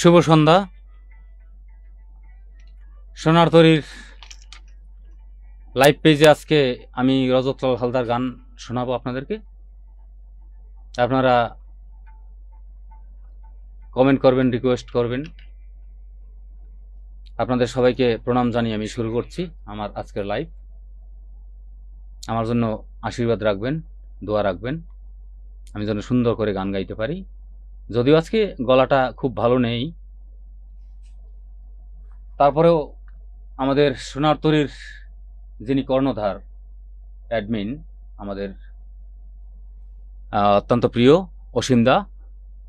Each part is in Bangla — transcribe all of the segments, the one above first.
শুভ সন্ধ্যা। সোনার তরীর লাইভ পেজে আজকে আমি রজতলাল হালদার গান শোনাবো আপনাদেরকে। আপনারা কমেন্ট করবেন, রিকোয়েস্ট করবেন। আপনাদের সবাইকে প্রণাম জানিয়ে আমি শুরু করছি আমার আজকের লাইভ। আমার জন্য আশীর্বাদ রাখবেন, দোয়া রাখবেন, আমি যেন সুন্দর করে গান গাইতে পারি। যদিও আজকে গলাটা খুব ভালো নেই, তারপরেও আমাদের সোনার তরীর যিনি কর্ণধার, অ্যাডমিন, আমাদের অত্যন্ত প্রিয়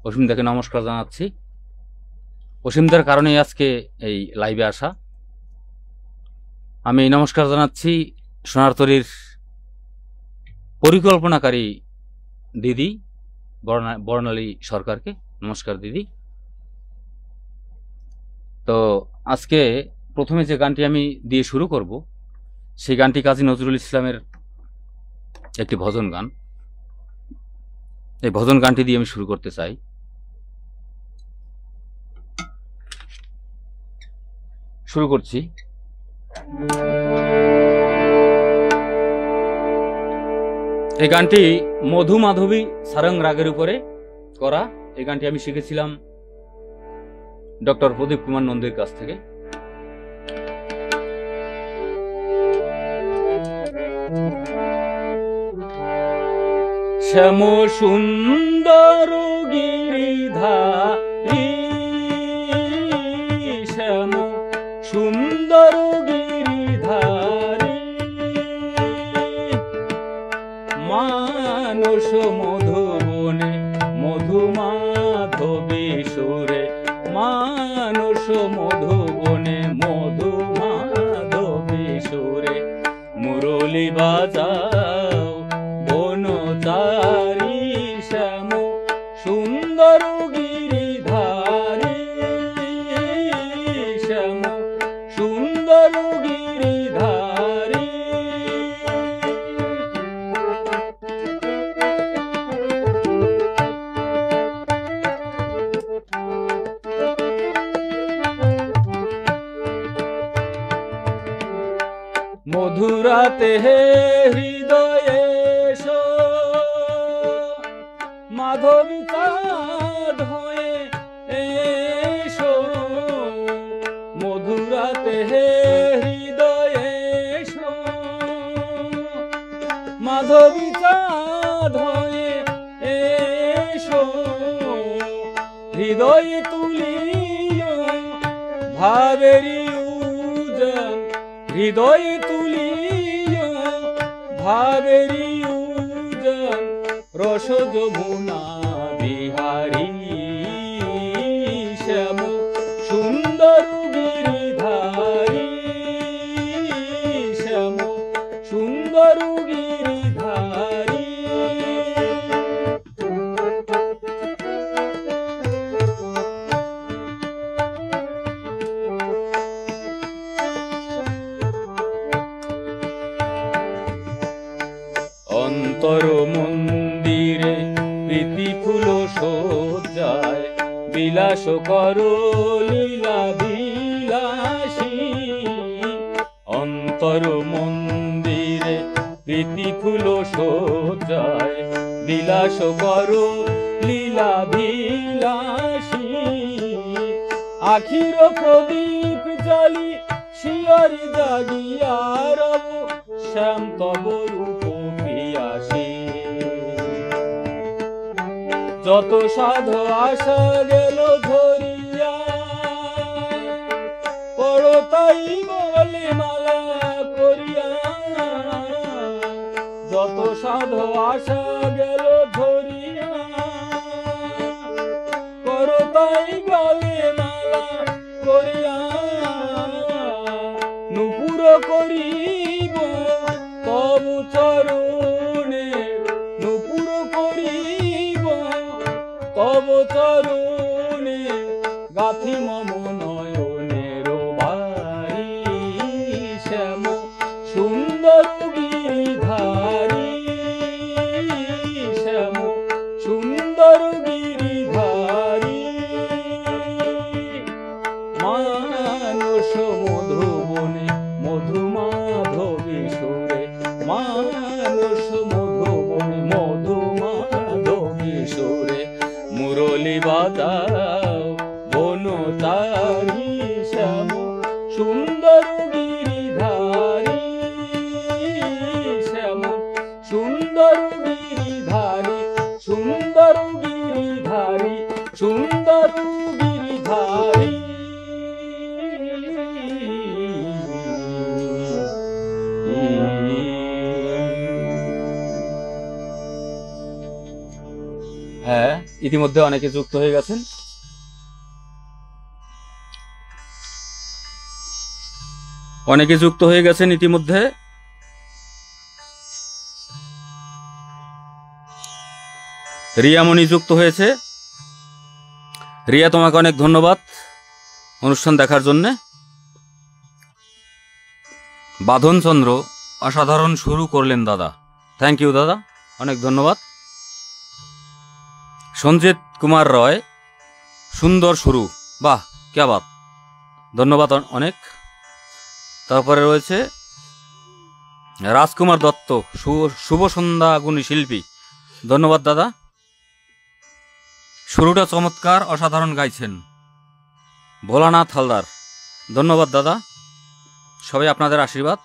অসীমদাকে নমস্কার জানাচ্ছি। অসীমদার কারণেই আজকে এই লাইভে আসা। আমি নমস্কার জানাচ্ছি সোনার তরীর পরিকল্পনাকারী দিদি বর্ণালী সরকারকে। নমস্কার দিদি। তো আজকে প্রথমে যে গানটি আমি দিয়ে শুরু করব সেই গানটি কাজী নজরুল ইসলামের একটি ভজন গান। এই ভজন গানটি দিয়ে আমি শুরু করতে চাই। শুরু করছি। এই গানটি মধু মাধবী সারং রাগের উপরে করা। এই গানটি আমি শিখেছিলাম ডক্টর প্রদীপ কুমার নন্দীর কাছ থেকে। শ্যাম সুন্দর গিরিধারী, শ্যাম সুন্দর গিরিধারী, মানস মধুবনে মধু মাধবী সুরে, মানস মধুবনে মধু মাধবী সুরে, মুরলী বাজাও বনচারী, শ্যাম সুন্দর গিরিধারী, শ্যাম সুন্দর গিরিধারী। মধুরাতে হৃদয়ে মাধবী চাঁদ হয়ে এসো, মধুরাতে হৃদয়ে মাধবী চাঁদ ধয়ে এসো হৃদয় তুলিও ভাবেরি উজান হৃদয় তুলিও ভাবেরি উজান রস যমুনা বিহারী শ্যাম সুন্দর গিরিধারী শ্যাম সুন্দর গিরিধারী অন্তর মন্দিরে প্রীতি ফুল সজ্জায় বিলাস করো লীলা বিলাসী অন্তর মন্দিরে প্রীতি ফুল সজ্জায় বিলাস করো লীলা বিলাসী আখির প্রদীপ জ্বালি শিয়রি জাগিয়া রব শ্যাম তব রূপ পিয়াসী যত সাধু আশা গেল ধরিয়া পড়ো তাই বলে মালা করিয়া যত সাধু আশা গেল ধরিয়া পড়ো তাই বলে মালা করিয়া নুপুর করিব তব চরণে নুপুর করিব তব চরণে গাথি মম নয়নের বাড়ি শ্যাম সুন্দর গিরিধারী শ্যাম সুন্দর গিরিধারী মানস মধুবনে মধু মাধবী সুরে মানস মধুবনে মধু মাধবী সুরে মুরলি বাজাও বনতারি শ্যাম সুন্দর গিরিধারী শ্যাম সুন্দর গিরিধারী সুন্দর গিরিধারী সুন্দর গিরিধারী হ্যাঁ ইতিমধ্যে অনেকে যুক্ত হয়ে গেছেন ইতিমধ্যে রিয়ামণি যুক্ত হয়েছে রিয়া তোমাকে অনেক ধন্যবাদ অনুষ্ঠান দেখার জন্য বাঁধন চন্দ্র অসাধারণ শুরু করলেন দাদা থ্যাংক ইউ দাদা অনেক ধন্যবাদ সঞ্জিত কুমার রয় সুন্দর শুরু বাহ क्या बात ধন্যবাদ অনেক তারপরে রয়েছে রাজকুমার দত্ত শুভ সন্ধ্যা গুণী শিল্পী ধন্যবাদ দাদা শুরুটা চমৎকার অসাধারণ গাইছেন ভোলানাথ হালদার ধন্যবাদ দাদা সবাই আপনাদের আশীর্বাদ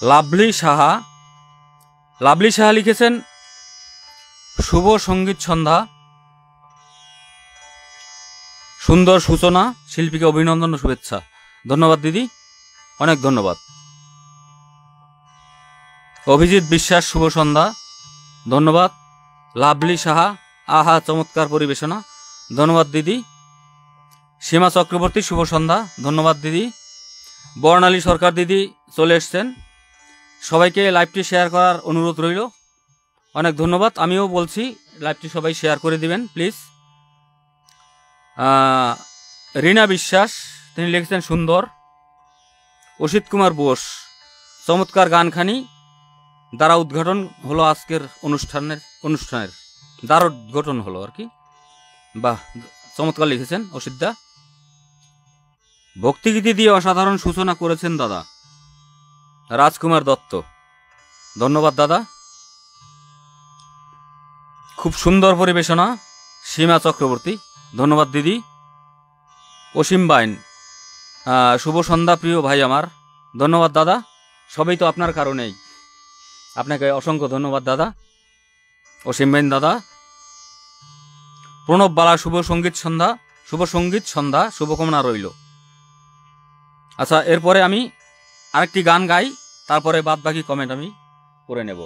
লাভলি সাহা লিখেছেন শুভ সঙ্গীত সন্ধ্যা সুন্দর সূচনা শিল্পীকে অভিনন্দন ও শুভেচ্ছা ধন্যবাদ দিদি অনেক ধন্যবাদ অভিজিৎ বিশ্বাস শুভ সন্ধ্যা ধন্যবাদ লাভলি সাহা আহা চমৎকার পরিবেশনা ধন্যবাদ দিদি সীমা চক্রবর্তী শুভ সন্ধ্যা ধন্যবাদ দিদি বর্ণালী সরকার দিদি চলে এসছেন সবাইকে লাইভটি শেয়ার করার অনুরোধ রইল অনেক ধন্যবাদ আমিও বলছি লাইভটি সবাই শেয়ার করে দিবেন প্লিজ রিনা বিশ্বাস তিনি লিখেছেন সুন্দর অসিত কুমার বোস চমৎকার গানখানি দ্বারা উদ্ঘাটন হলো আজকের অনুষ্ঠানের দ্বারা উদ্ঘাটন হলো আর কি বাহ চমৎকার লিখেছেন অসিতদা ভক্তিগীতি দিয়ে অসাধারণ সূচনা করেছেন দাদা রাজকুমার দত্ত ধন্যবাদ দাদা খুব সুন্দর পরিবেশনা সীমা চক্রবর্তী ধন্যবাদ দিদি অসীম বাইন শুভ সন্ধ্যা প্রিয় ভাই আমার ধন্যবাদ দাদা সবাই তো আপনার কারণেই আপনাকে অসংখ্য ধন্যবাদ দাদা, অসীমবেন দাদা। প্রণব বালা শুভ সঙ্গীত সন্ধ্যা শুভকামনা রইল। আচ্ছা, এরপরে আমি আরেকটি গান গাই, তারপরে বাদ বাকি কমেন্ট আমি করে নেব।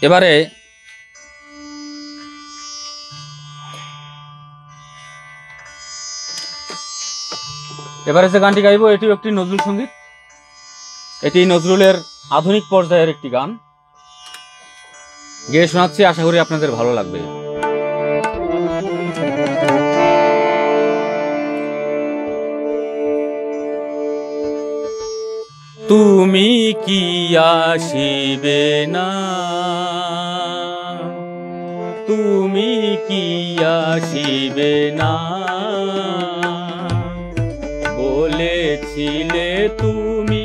এবারে যে গানটি গাইব এটিও একটি নজরুল সঙ্গীত। এটি নজরুলের আধুনিক পর্যায়ের একটি গান গেয়ে শোনাচ্ছি, আশা করি আপনাদের ভালো লাগবে। তুমি কি আসিবে না, তুমি কি আসিবে না, বলেছিলে তুমি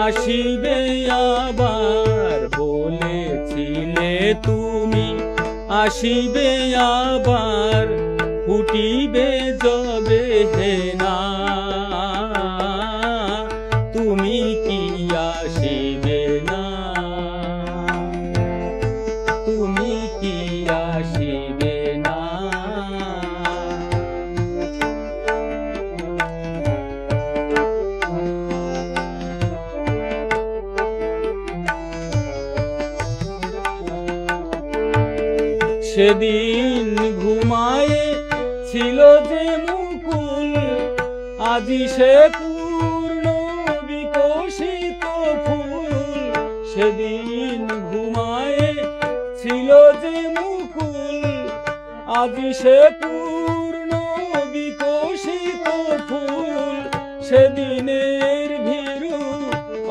আসিবে আবার, বলেছিলে তুমি আসিবে আবার, ফুটিবে যবে হে না, তুমি কি আসিবে না, তুমি কি আসিবে না। সেদিন ঘুমায়ে ছিল যে মুকুল, আজি সে পূর্ণ বিকশিত ফুল। সেদিন ঘুমায়ে ছিল যে মুকুল, আজি সে পূর্ণ বিকশিত ফুল। সেদিনের ভীরু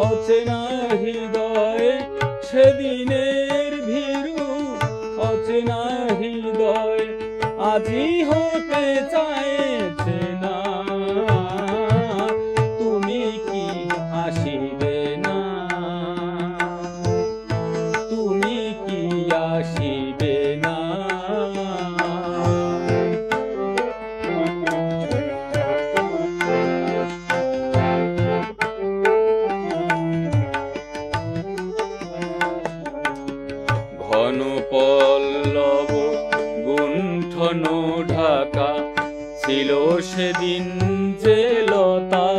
অচেনা হৃদয়ে, সেদিনের ভীরু অচেনা হৃদয় আজি হতে চাইছে না, তুমি কি আসিবে না, তুমি কি আসিবে না। ঘন পল্লব গুণ্ঠন ঢাকা ছিল সেদিন যে লতা,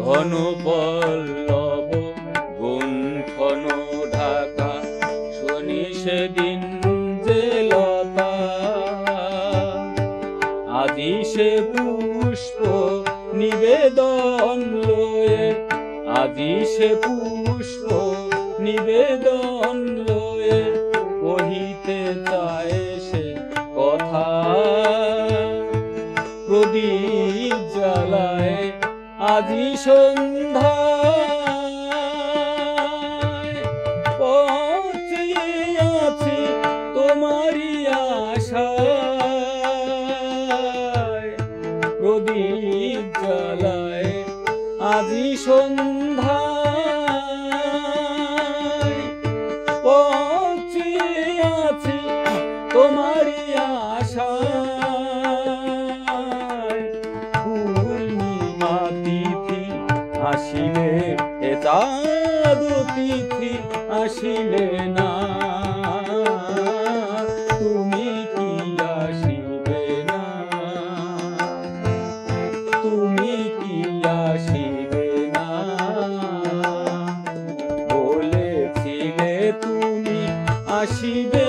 ঘন পল্লব গুণ্ঠন ঢাকা শনি সেদিন যে লতা। আজি সে পুষ্প নিবেদন লয়ে, আজি সে পুষ্প নিবেদন লয়ে, কহিতে চায় সে কথা প্রদীপ জ্বালায় আজি সন্ধ্যায়। পৌঁছিয়ে আছি তোমারি আশায়, প্রদীপ জ্বালায় আজি সন্ধ্যায়। পৌঁছিয়ে আছি তোমারি আশায়। পূর্ণিমা তিথি আসিলে এ চাঁদ তিথি আসিলে না, তুমি কি আসিবে না, তুমি কি আসিবে না। বলেছিলে তুমি আসিবে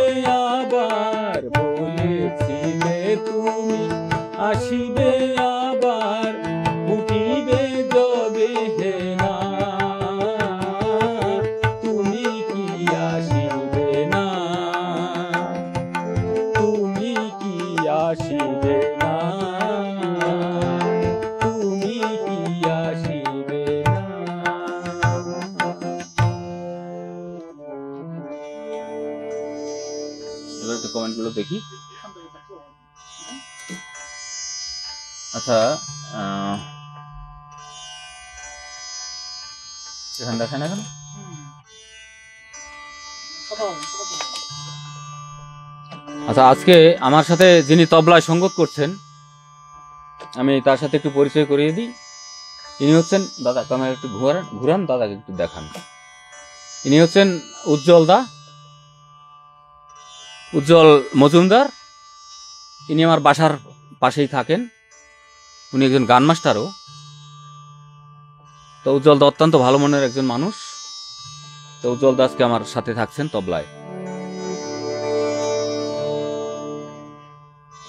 আবার, বলেছিলে তুমি আসিবে আবার, ফুটিবে যবে হে না, তুমি কি আসিবে না, তুমি কি আসিবে না, তুমি কি আসিবে না। এবার একটু কমেন্টগুলো দেখি। আচ্ছা, এখানে দেখেন এখন। আচ্ছা, আজকে আমার সাথে যিনি তবলায় সঙ্গত করছেন আমি তার সাথে একটু পরিচয় করিয়ে দিই। ইনি হচ্ছেন দাদা, ক্যামেরা একটু ঘুরান দাদাকে একটু দেখান। ইনি হচ্ছেন উজ্জ্বল মজুমদার। ইনি আমার বাসার পাশেই থাকেন। উনি একজন গান মাস্টারও। তো উজ্জ্বল দা অত্যন্ত ভালো মনের একজন মানুষ। তো উজ্জ্বল দা আজকে আমার সাথে থাকছেন তবলায়।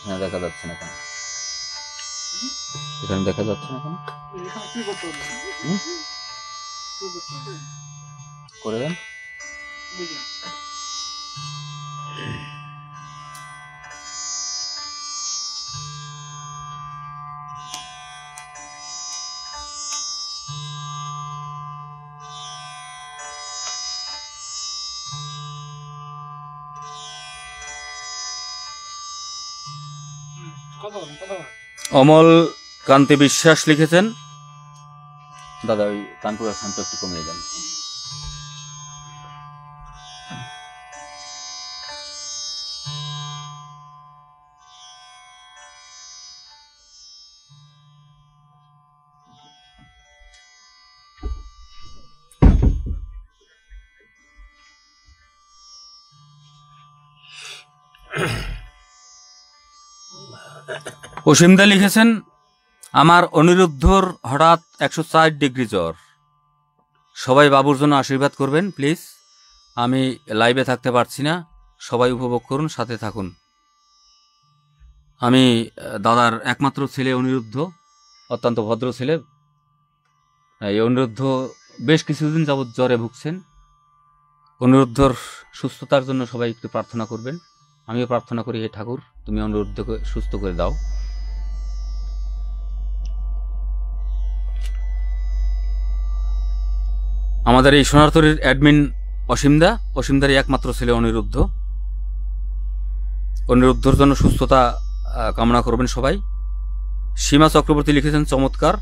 হ্যাঁ, দেখা যাচ্ছে না কেন? এখানে দেখা যাচ্ছে না কেন? করে দেন। অমল কান্তি বিশ্বাস লিখেছেন। দাদা ওই কানপুর শান্ত একটু কমিয়ে দেন। অসীমদা লিখেছেন, আমার অনিরুদ্ধর হঠাৎ 104 ডিগ্রি জ্বর, সবাই বাবুর জন্য আশীর্বাদ করবেন প্লিজ। আমি লাইভে থাকতে পারছি না, সবাই উপভোগ করুন, সাথে থাকুন। আমি দাদার একমাত্র ছেলে অনিরুদ্ধ, অত্যন্ত ভদ্র ছেলে। এই অনিরুদ্ধ বেশ কিছুদিন যাবৎ জ্বরে ভুগছেন। অনিরুদ্ধর সুস্থতার জন্য সবাই একটু প্রার্থনা করবেন। আমিও প্রার্থনা করি, হে ঠাকুর তুমি অনিরুদ্ধকে সুস্থ করে দাও। আমাদের এই সোনারতরীর অ্যাডমিন অসীমদারই একমাত্র ছেলে অনিরুদ্ধ। অনিরুদ্ধর জন্য সুস্থতা কামনা করবেন সবাই। সীমা চক্রবর্তী লিখেছেন, চমৎকার।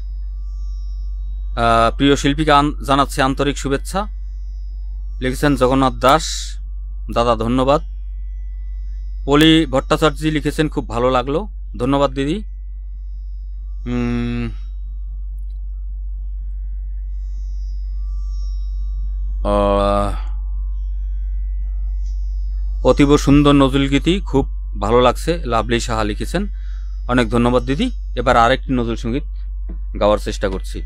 প্রিয় শিল্পীকে জানাচ্ছে আন্তরিক শুভেচ্ছা, লিখেছেন জগন্নাথ দাস। দাদা ধন্যবাদ। পলি ভট্টাচার্য লিখেছেন, খুব ভালো লাগলো, ধন্যবাদ দিদি। অতীব সুন্দর নজরুল গীতি, খুব ভালো লাগছে, লাভলি সাহা লিখেছেন, অনেক ধন্যবাদ দিদি। এবার আরেকটি নজরুল সঙ্গীত গাওয়ার চেষ্টা করছি।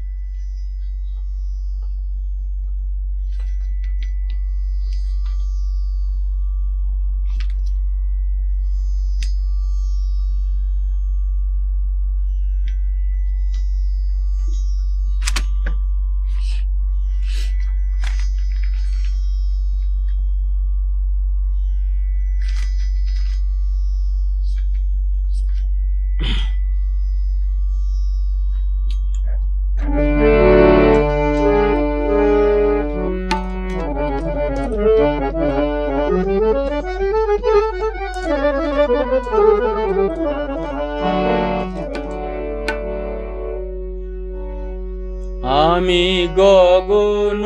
আমি গগন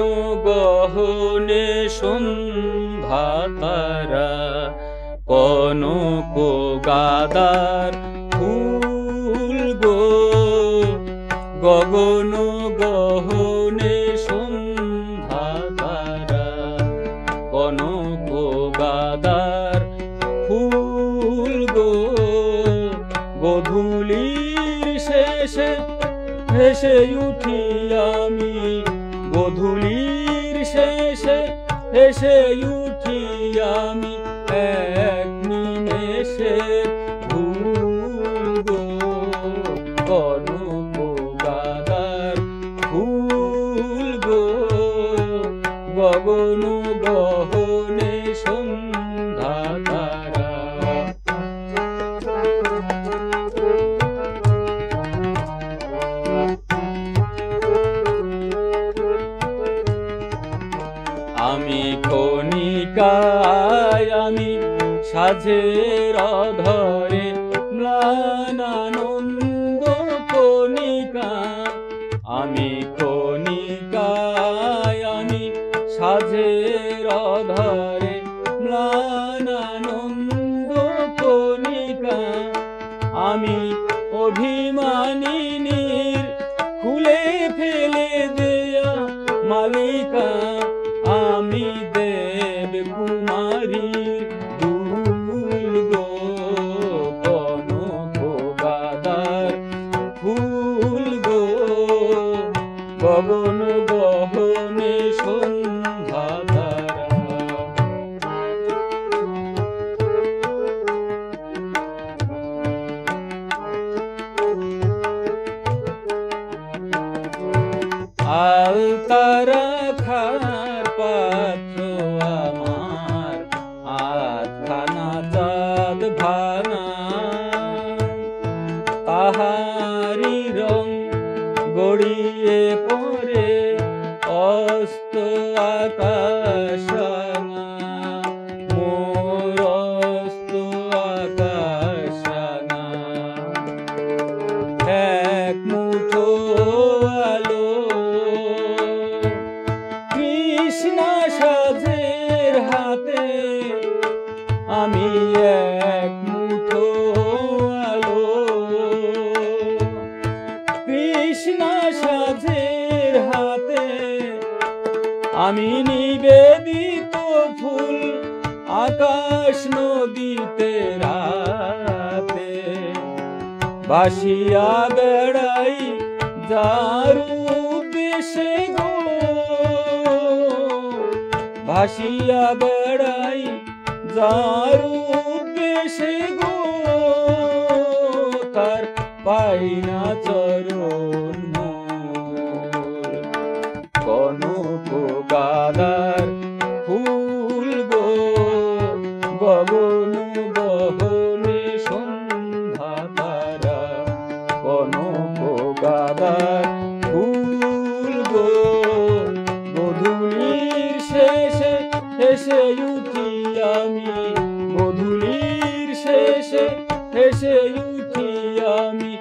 গহনে সন্ধ্যা তারা, কনক গাদার ফুল গো, গগন গহনে সন্ধ্যা তারা, কনক গাদার ফুল গো, গধূলির শেষে হেসে উঠি আমি, গধূলির শেষে হেসে উঠি আমি, এক নিমেষে ভুল গো, কনক গাদার ফুল গো, গগন গহনে সন্ধ্যা তারা। আমি কণিকায় আমি সাজের অধরে, ম্লানানন্দ কণিকা, আমি কণিকায় আমি সাজের অধরে, ম্লানানন্দ কণিকা, আমি অভিমানিনীর খুলে ফেলে দেয়া মালিকা আমি দেব কুমারীর দুল গো কনক গাদার ফুল গো গগন গহনে সন্ধ্যা তারা। আলতারা খার পাত্র আমার আধখানা চাঁদ ভানা তাহারি রং গড়িয়ে পড়ে অস্ত আকাশ রাঙা মোর অস্ত আকাশ রাঙা এক মুঠো আলো কৃষ্ণা সাজের হাতে আমি এক মুঠো আলো কৃষ্ণা সাজের হাতে আমি নিবেদিত ফুল আকাশ নদীতে রাতে ভাসিয়া বেড়াই যার উদ্দেশে গো ভাসিয়া বেড়াই যার উদ্দেশে গো তার পাই না চরণ মোর কনক গাদার ফুল গো গগন গহনে সন্ধ্যা তারা কনক গাদার ফুল গো গধূলির শেষে হেসে উঠি আমি গধূলির শেষে হেসে উঠি আমি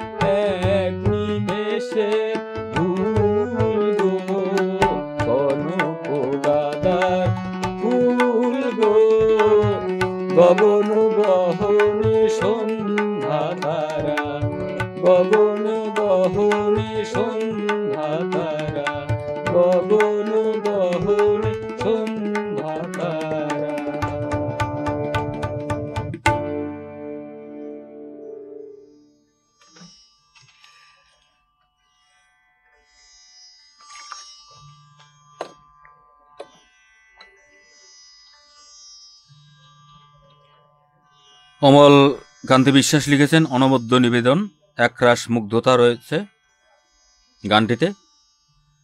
এক নিমেষে ভুল গো কনক গাদার ফুল গো গগন গহনে সন্ধ্যা তারা গগন গহনে সন্ধ্যা তারা গগন গহনে সন্ধ্যা তারা। অমল কান্তি বিশ্বাস লিখেছেন অনবদ্য নিবেদন একরাশ মুগ্ধতা রয়েছে গানটিতে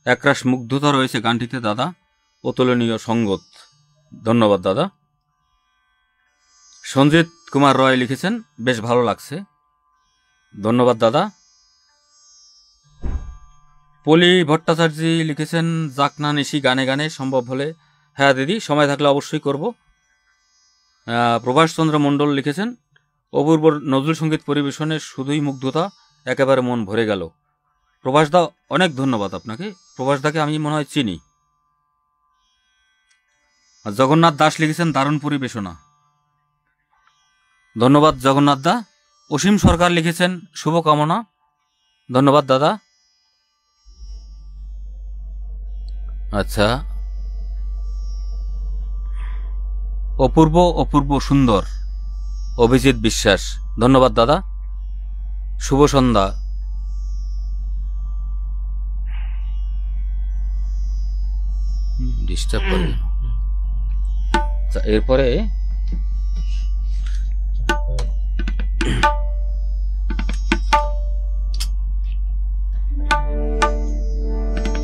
একরাশ মুগ্ধতা রয়েছে গানটিতে দাদা অতুলনীয় সঙ্গত ধন্যবাদ দাদা। সঞ্জিত কুমার রয় লিখেছেন বেশ ভালো লাগছে ধন্যবাদ দাদা। পলি ভট্টাচার্য লিখেছেন যাক না নিশি গানে গানে সম্ভব হলে হ্যাঁ দিদি সময় থাকলে অবশ্যই করব। প্রভাষ চন্দ্র মণ্ডল লিখেছেন অপূর্ব নজরুল সঙ্গীত পরিবেশনে শুধুই মুগ্ধতা একেবারে মন ভরে গেল। প্রভাস দা অনেক ধন্যবাদ আপনাকে। প্রভাস দাকে আমি মনে হয় চিনি। জগন্নাথ দাস লিখেছেন দারুণ পরিবেশনা ধন্যবাদ জগন্নাথ দা। অসীম সরকার লিখেছেন শুভকামনা ধন্যবাদ দাদা। আচ্ছা অপূর্ব অপূর্ব সুন্দর অভিজিৎ বিশ্বাস ধন্যবাদ দাদা। শুভ সন্ধ্যা। ডিস্টার্ব করে আচ্ছা এরপরে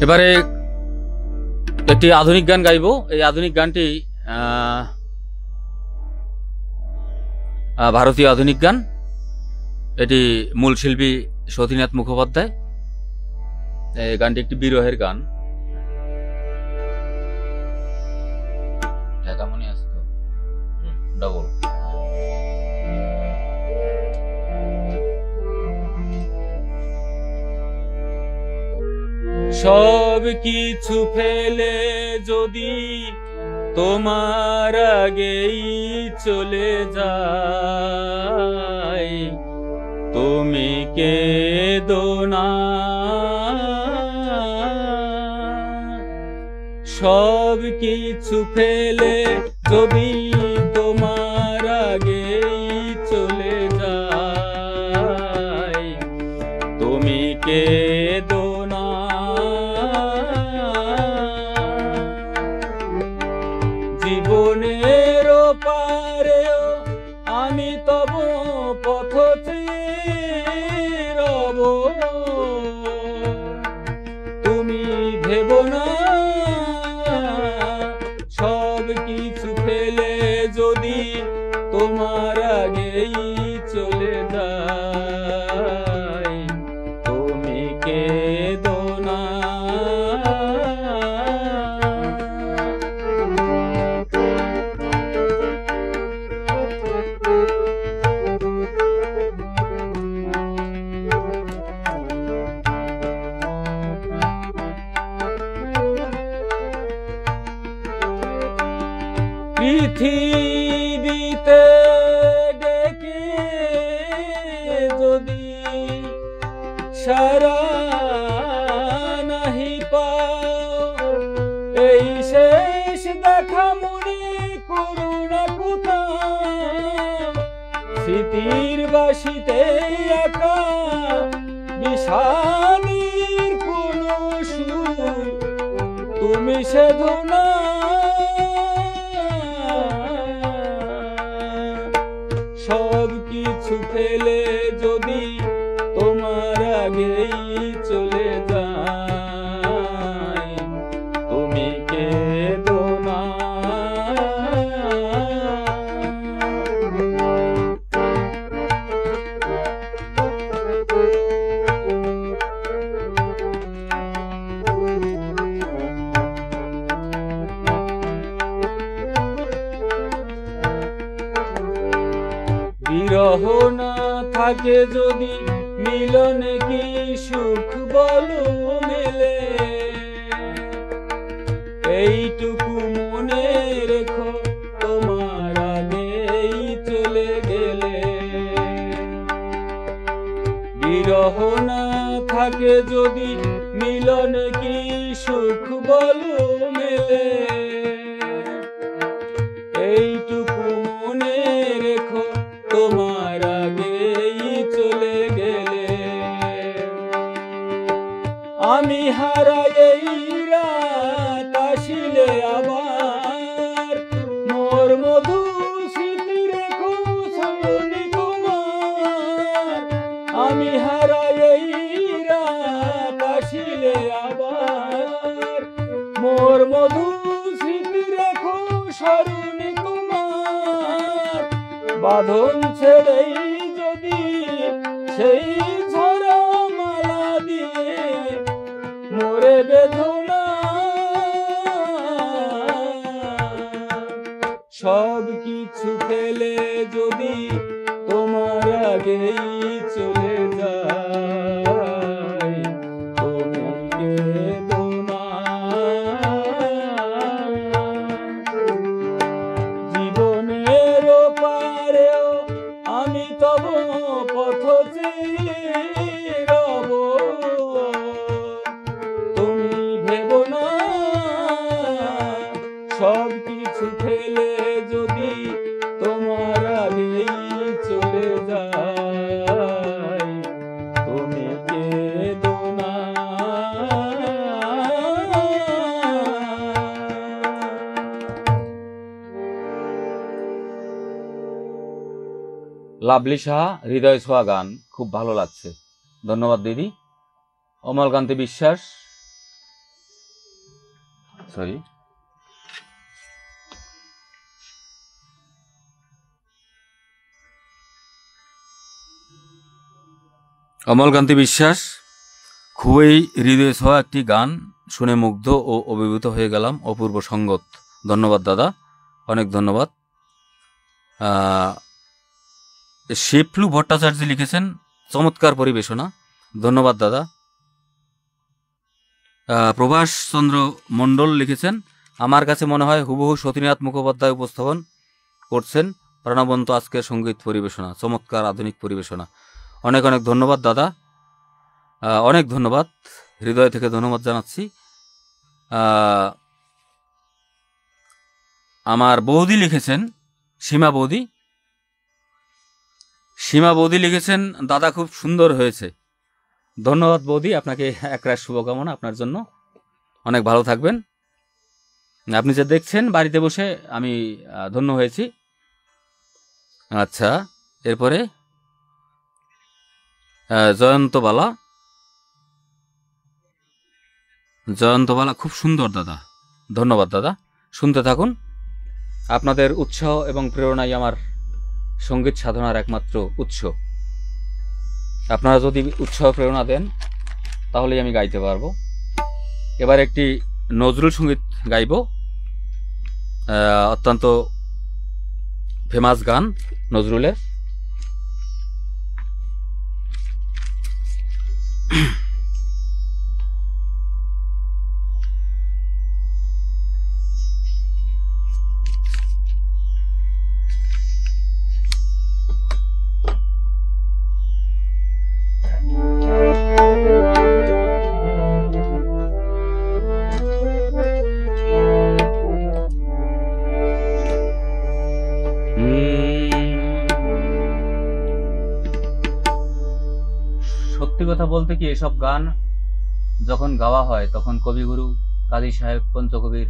এবারে একটি আধুনিক গান গাইব। এই আধুনিক গানটি ভারতীয় আধুনিক গান। এটি মূল শিল্পী সতীনাথ মুখোপাধ্যায়। এই গানটি একটি বিরহের গান। মনে আসতো ডবল সব কিছু ফেলে যদি তোমার আগেই চলে যায় তুমি কেঁদো না, সব কিছু ফেলে যদি তোমার আগেই চলে যায়, তুমি কেঁদো না। জীবনের পারেও আমি তব পথ চেয়ে রব, তুমি ভেবো না, সব কিছু ফেলে যদি তোমার আগেই চলে যায়, তুমি কেঁদো না। পৃথিবীতে ডেকে যদি সারা নাহি পাও, এই শেষ দেখা মনে করুণা কোথাও, স্মৃতির বাসিতে একা বিষাদীর কোনো সুর তুমি সেধো না। সব কিছু ফেলে যদি তোমার আগেই চলে যায়, তুমি কেঁদো না। বিরহ না থাকে যদি মিলনে কি সুখ বলো মেলে, এইটুকু মনে রেখো তোমার আগেই চলে গেলে। বিরহ না থাকে যদি মিলনে কি সুখ বলো মেলে, এইটুকু মনে রেখো তোমার আগেই চলে গেলে। আমি হারাই এই রাত আসিলে আবার, মোর মধু স্মৃতি রেখো সরণি তোমার। আমি হারাই এই রাত আসিলে আবার, মোর মধু স্মৃতি রেখো সরণি তোমার। বাঁধন ছেড়েই যদি সেই ঝরা মালা দিয়ে মোরে বেদনা, সব কিছু ফেলে যদি তোমার আগেই চলে যায়, তুমি কেঁদো না। জীবনের পারেও আমি তব পথ চেয়ে রব, তুমি ভেবো না, সব কিছু ফেলে যদি তোমার আগেই চলে যায়, তুমি কেঁদো না। লাভলি সাহা, হৃদয় ছোঁয়া গান, খুব ভালো লাগছে, ধন্যবাদ দিদি। অমলকান্তি বিশ্বাস, সরি, অমলকান্তি বিশ্বাস, খুবই হৃদয় ছোঁয়া একটি গান, শুনে মুগ্ধ ও অভিভূত হয়ে গেলাম। অপূর্ব সঙ্গত, ধন্যবাদ দাদা, অনেক ধন্যবাদ। শিবলু ভট্টাচার্য লিখেছেন চমৎকার পরিবেশনা, ধন্যবাদ দাদা। প্রভাস চন্দ্র মণ্ডল লিখেছেন আমার কাছে মনে হয় হুবহু সতীনাথ মুখোপাধ্যায় উপস্থাপন করছেন প্রাণবন্ত আজকের সঙ্গীত পরিবেশনা, চমৎকার আধুনিক পরিবেশনা। অনেক অনেক ধন্যবাদ দাদা, অনেক ধন্যবাদ, হৃদয় থেকে ধন্যবাদ জানাচ্ছি। আমার বৌদি লিখেছেন, সীমা বৌদি লিখেছেন, দাদা খুব সুন্দর হয়েছে। ধন্যবাদ বৌদি, আপনাকে একরাশ শুভকামনা আপনার জন্য। অনেক ভালো থাকবেন। আপনি যে দেখছেন বাড়িতে বসে, আমি ধন্য হয়েছি। আচ্ছা, এরপরে জয়ন্তবালা খুব সুন্দর দাদা, ধন্যবাদ দাদা। শুনতে থাকুন, আপনাদের উৎসাহ এবং প্রেরণাই আমার সঙ্গীত সাধনার একমাত্র উৎস। আপনারা যদি উৎসাহ প্রেরণা দেন তাহলেই আমি গাইতে পারবো। এবার একটি নজরুল সঙ্গীত গাইব, অত্যন্ত ফেমাস গান নজরুলের। সত্যি কথা বলতে কি, এসব গান যখন গাওয়া হয় তখন কবিগুরু কাজী সাহেব পঞ্চকবির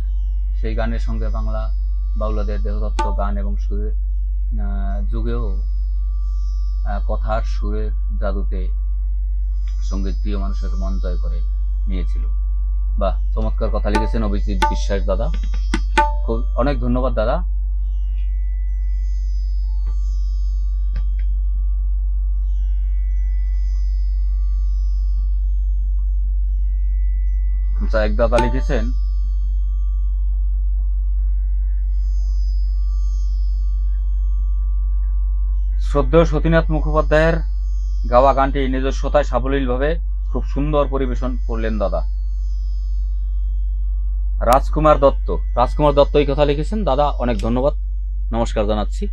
সেই গানের সঙ্গে বাংলা বাউলাদের দেহতত্ত্ব গান এবং সুরের যুগেও কথার সুরের জাদুতে সঙ্গীত প্রিয় মানুষের মন জয় করে নিয়েছিল। বাহ, চমৎকার কথা লিখেছেন অভিজিৎ বিশ্বাস দাদা, খুব অনেক ধন্যবাদ দাদা। এক দাদা লিখেছেন, শ্রদ্ধেয় সতীনাথ মুখোপাধ্যায়ের গাওয়া গানটি নিজস্বতায় সাবলীলভাবে খুব সুন্দর পরিবেশন করলেন দাদা। রাজকুমার দত্ত এই কথা লিখেছেন দাদা, অনেক ধন্যবাদ, নমস্কার জানাচ্ছি।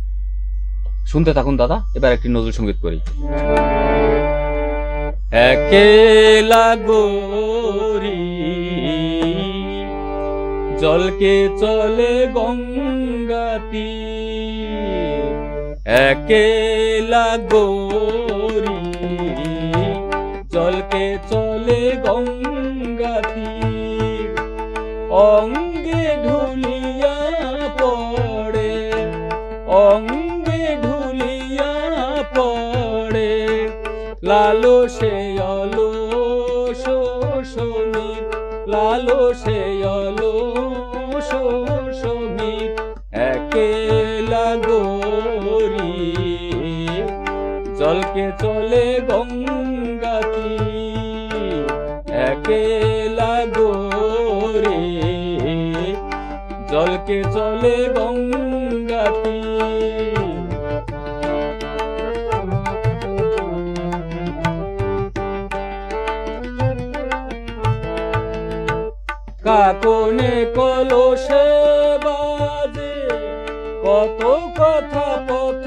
শুনতে থাকুন দাদা, এবার একটি নজরুল সঙ্গীত করি। একেলা গৌরী জলকে চলে গঙ্গাতি, একেলা গৌরী জলকে চলে গঙ্গাতি, অঙ্গে ঢুলিয়া পড়ে, অঙ্গে ঢুলিয়া পড়ে, লালো সে অলো শোষণীর, লালো সে অলো শোষণীর, একেলা গৌরী জলকে চলে গঙ্গাতি, একেলা গৌরী জলকে চলে গঙ্গাতি। কাকনে কলসে বাজে কত কথা পথ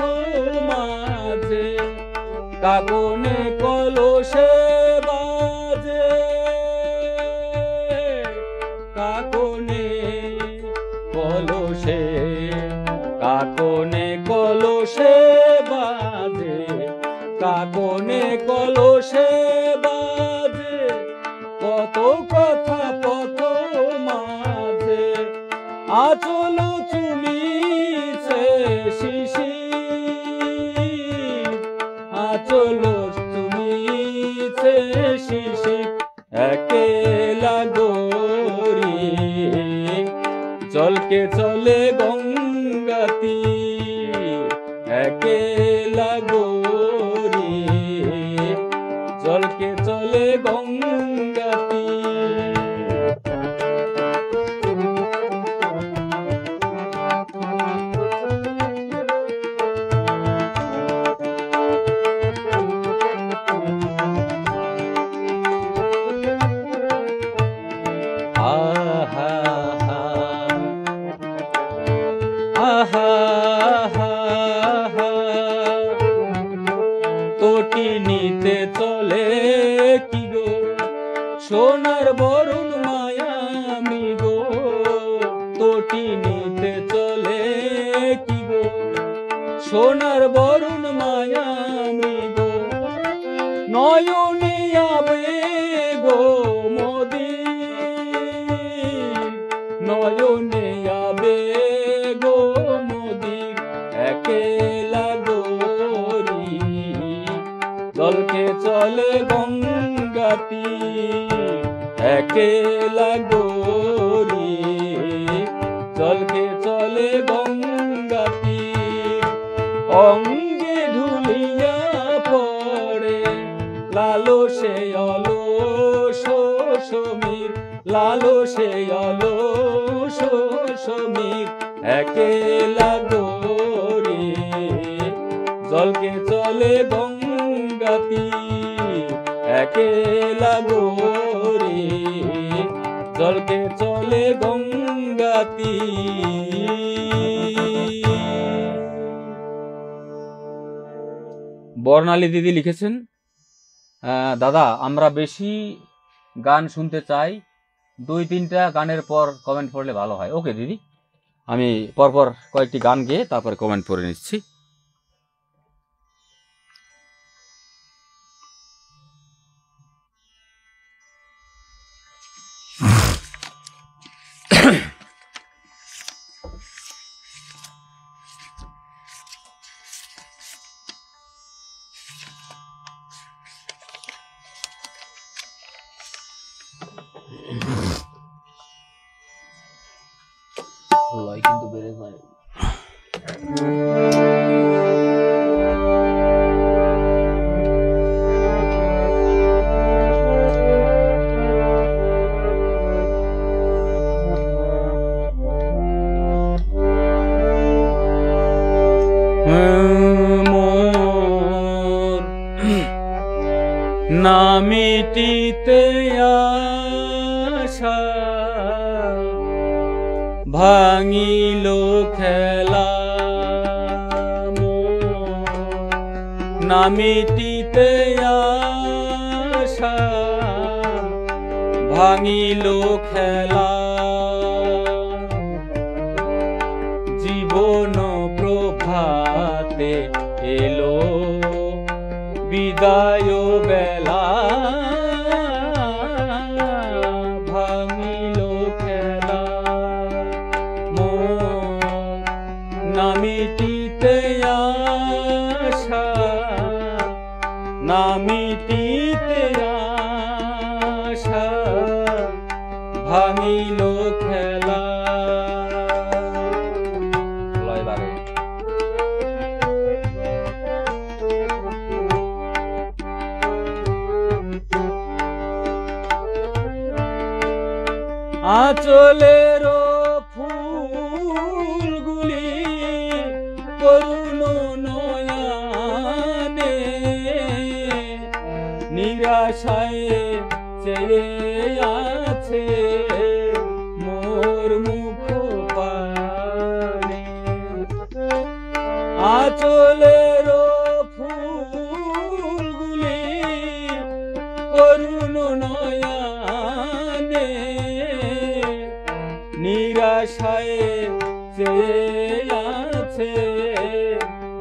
মাঝে, কাকনে কলসে বাজে, কাকনে কলসে, কাকনে কলসে বাজে, কাকনে কলসে বাজে, কত কথা পথ মাঝে, আচল চুমিছে শিশির, আচল চুমিছে শিশির, একেলা গৌরী জলকে চলে গঙ্গাতি, একেলা গৌরী জলকে চলে গঙ্গাতি। তটিনীতে চলে কি গো সোনার বরণ মায়া মৃগ তটিনীতে চলে কি গো সোনার বরণ মায়া মৃগ নয়নে আবেগ মোদির নয়নে আবেগ মোদির একেলা গরি জলকে চলে গঙ্গাতি একেলা গরি জলকে চলে গঙ্গাতি অঙ্গে ঢুলিয়া পড়ে লালসে অলস সমীর লালসে অলস সমীর একেলা গরি জলকে চলে গঙ্গাতি একেলা গরি জলকে চলে গঙ্গাতি। বর্ণালী দিদি লিখেছেন, দাদা আমরা বেশি গান শুনতে চাই, 2-3টা গানের পর কমেন্ট পড়লে ভালো হয়। ওকে দিদি, আমি পরপর কয়েকটি গান গেয়ে তারপরে কমেন্ট পড়ে নিচ্ছি। কিন্তু বেড়ে যায়। না মিটিতে আশা ভাঙিল খেলা না মিটিতে আশা ভাঙিল খেলা জীবন প্রভাতে এলো বিদায় বেলা ভাঙিল খেলা না মিটিতে আশা না মিটিতে আশা ভাঙিল খেলা। আঁচলের ফুলগুলি করুণ নয়নে নিরাশায় চেয়ে আছে মোর মুখ পানে আঁচলের ফুলগুলি করুণ নয়নে নিরাশায় চেয়ে আছে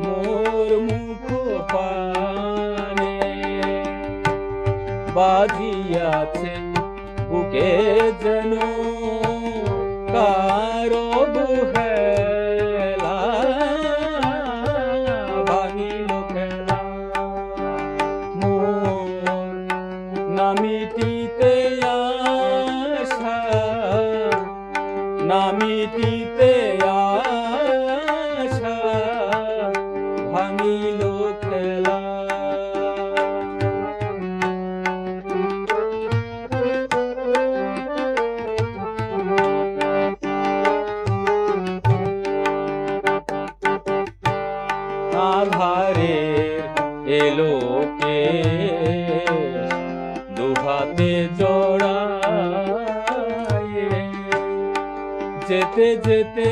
মোর মুখ পানে বাজিয়াছে বুকে যেন কারো বুহেলা ভাঙিল খেলা মোর না মিটিতে আশা না মিটিতে আশা ভাঙিল খেলা। আধারের এলো কে দুহাতে জড়ায় যেতে যেতে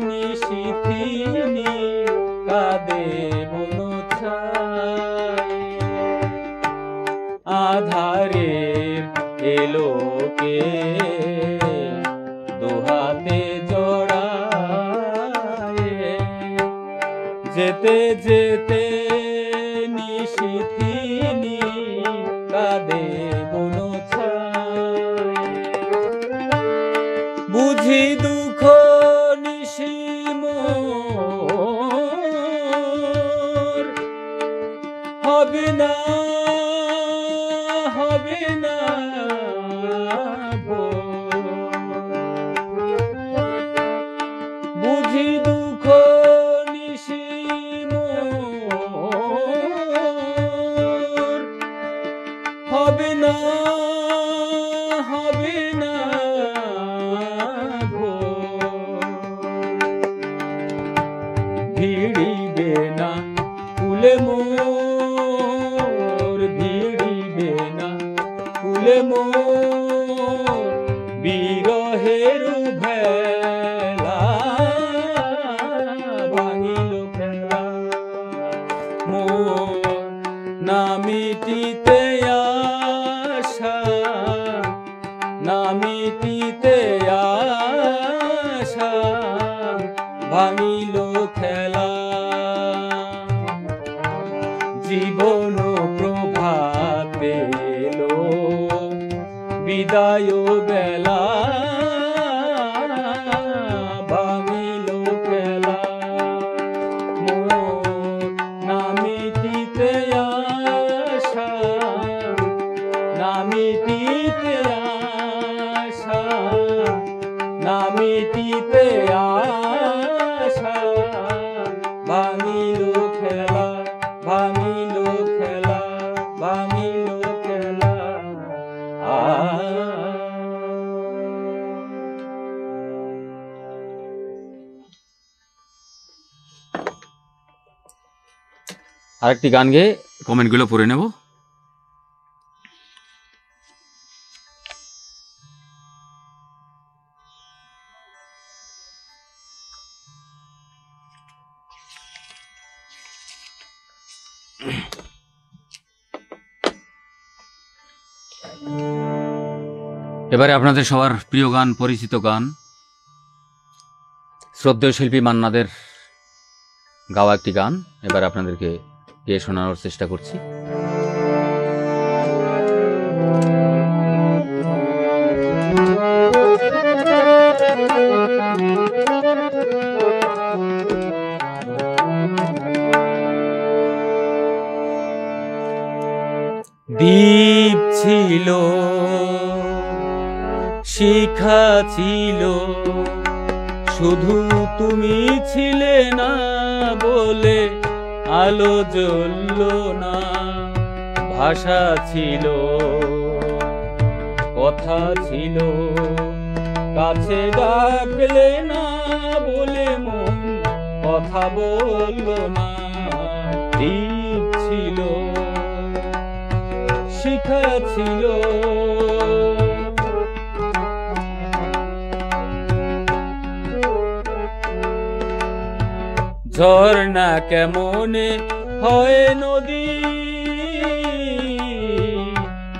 নিশিথিনী কাঁদে বন ছায় আধারের এলোকে দুহাতে জড়ায়ে যেতে যেতে নিশিথিনী কাঁদে বনো ছায় বুঝি দুঃখ নিশিম হবে না হবে না গো বুঝি দুঃখ নিশিম হবে না হবে না গো ভিড়িবে না ফুলে মোর ভিড়িবে না ফুলে মোর বিরহের ভেলা ভাঙিল খেলা মোর না মিটিতে আশা না মিটিতে আশা ভাঙিল খেলা জীবন প্রভাতে এলো বিদায় বেলা ভাঙিল খেলা মোর না মিটিতে আশা না মিটিতে আশা না মিটিতে আশা ভাঙিল খেলা ভাঙিল খেলা ভাঙিল খেলা আরেকটি গান গেয়ে কমেন্টগুলো পড়ে নেব এবারে আপনাদের সবার প্রিয় গান পরিচিত গান শ্রদ্ধেয় শিল্পী মান্নাদের গাওয়া একটি গান এবারে আপনাদেরকে গেয়ে শোনানোর চেষ্টা করছি দীপ ছিল শিখা ছিল শুধু তুমি ছিলে না বলে আলো জ্বলল না ভাষা ছিল কথা ছিল কাছে ডাকলে না বলে মন কথা বলল না দীপ ছিল শিখা ছিল ঝর্ণা কেমনে হয় নদী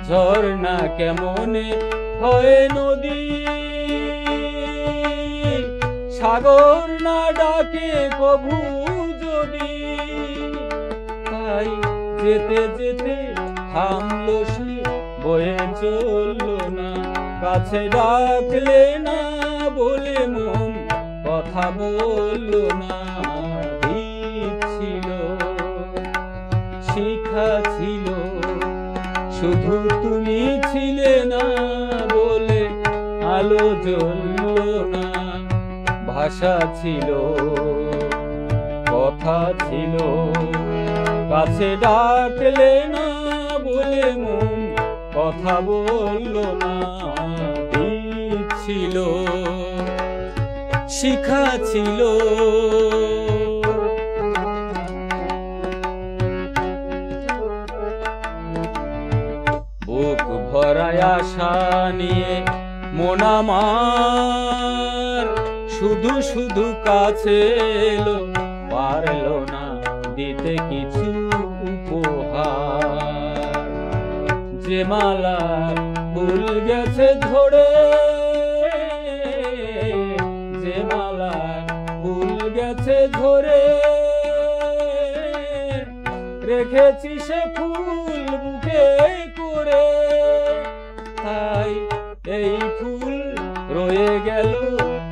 ঝর্ণা কেমনে হয় নদী সাগর না ডাকে কভু যদি তাই যেতে যেতে থামলো সে বয়ে চললো না কাছে ডাকলে না বলে মন কথা বললো না দীপ ছিল শিখা ছিল শুধু তুমি ছিলে না বলে আলো জ্বললো না ভাষা ছিল কথা ছিল কাছে ডাকলে না বলে মন কথা বললো না দীপ ছিল শিখা ছিল বুক ভরায় আশা নিয়ে মন আমার শুধু শুধু কাছে এলো পারলো না দিতে কিছু মালা ফুল গেছে ঝরে, যে মালা ফুল গেছে ঝরে, রেখেছি সে ফুল বুকে করে, তাই এই ফুল রয়ে গেল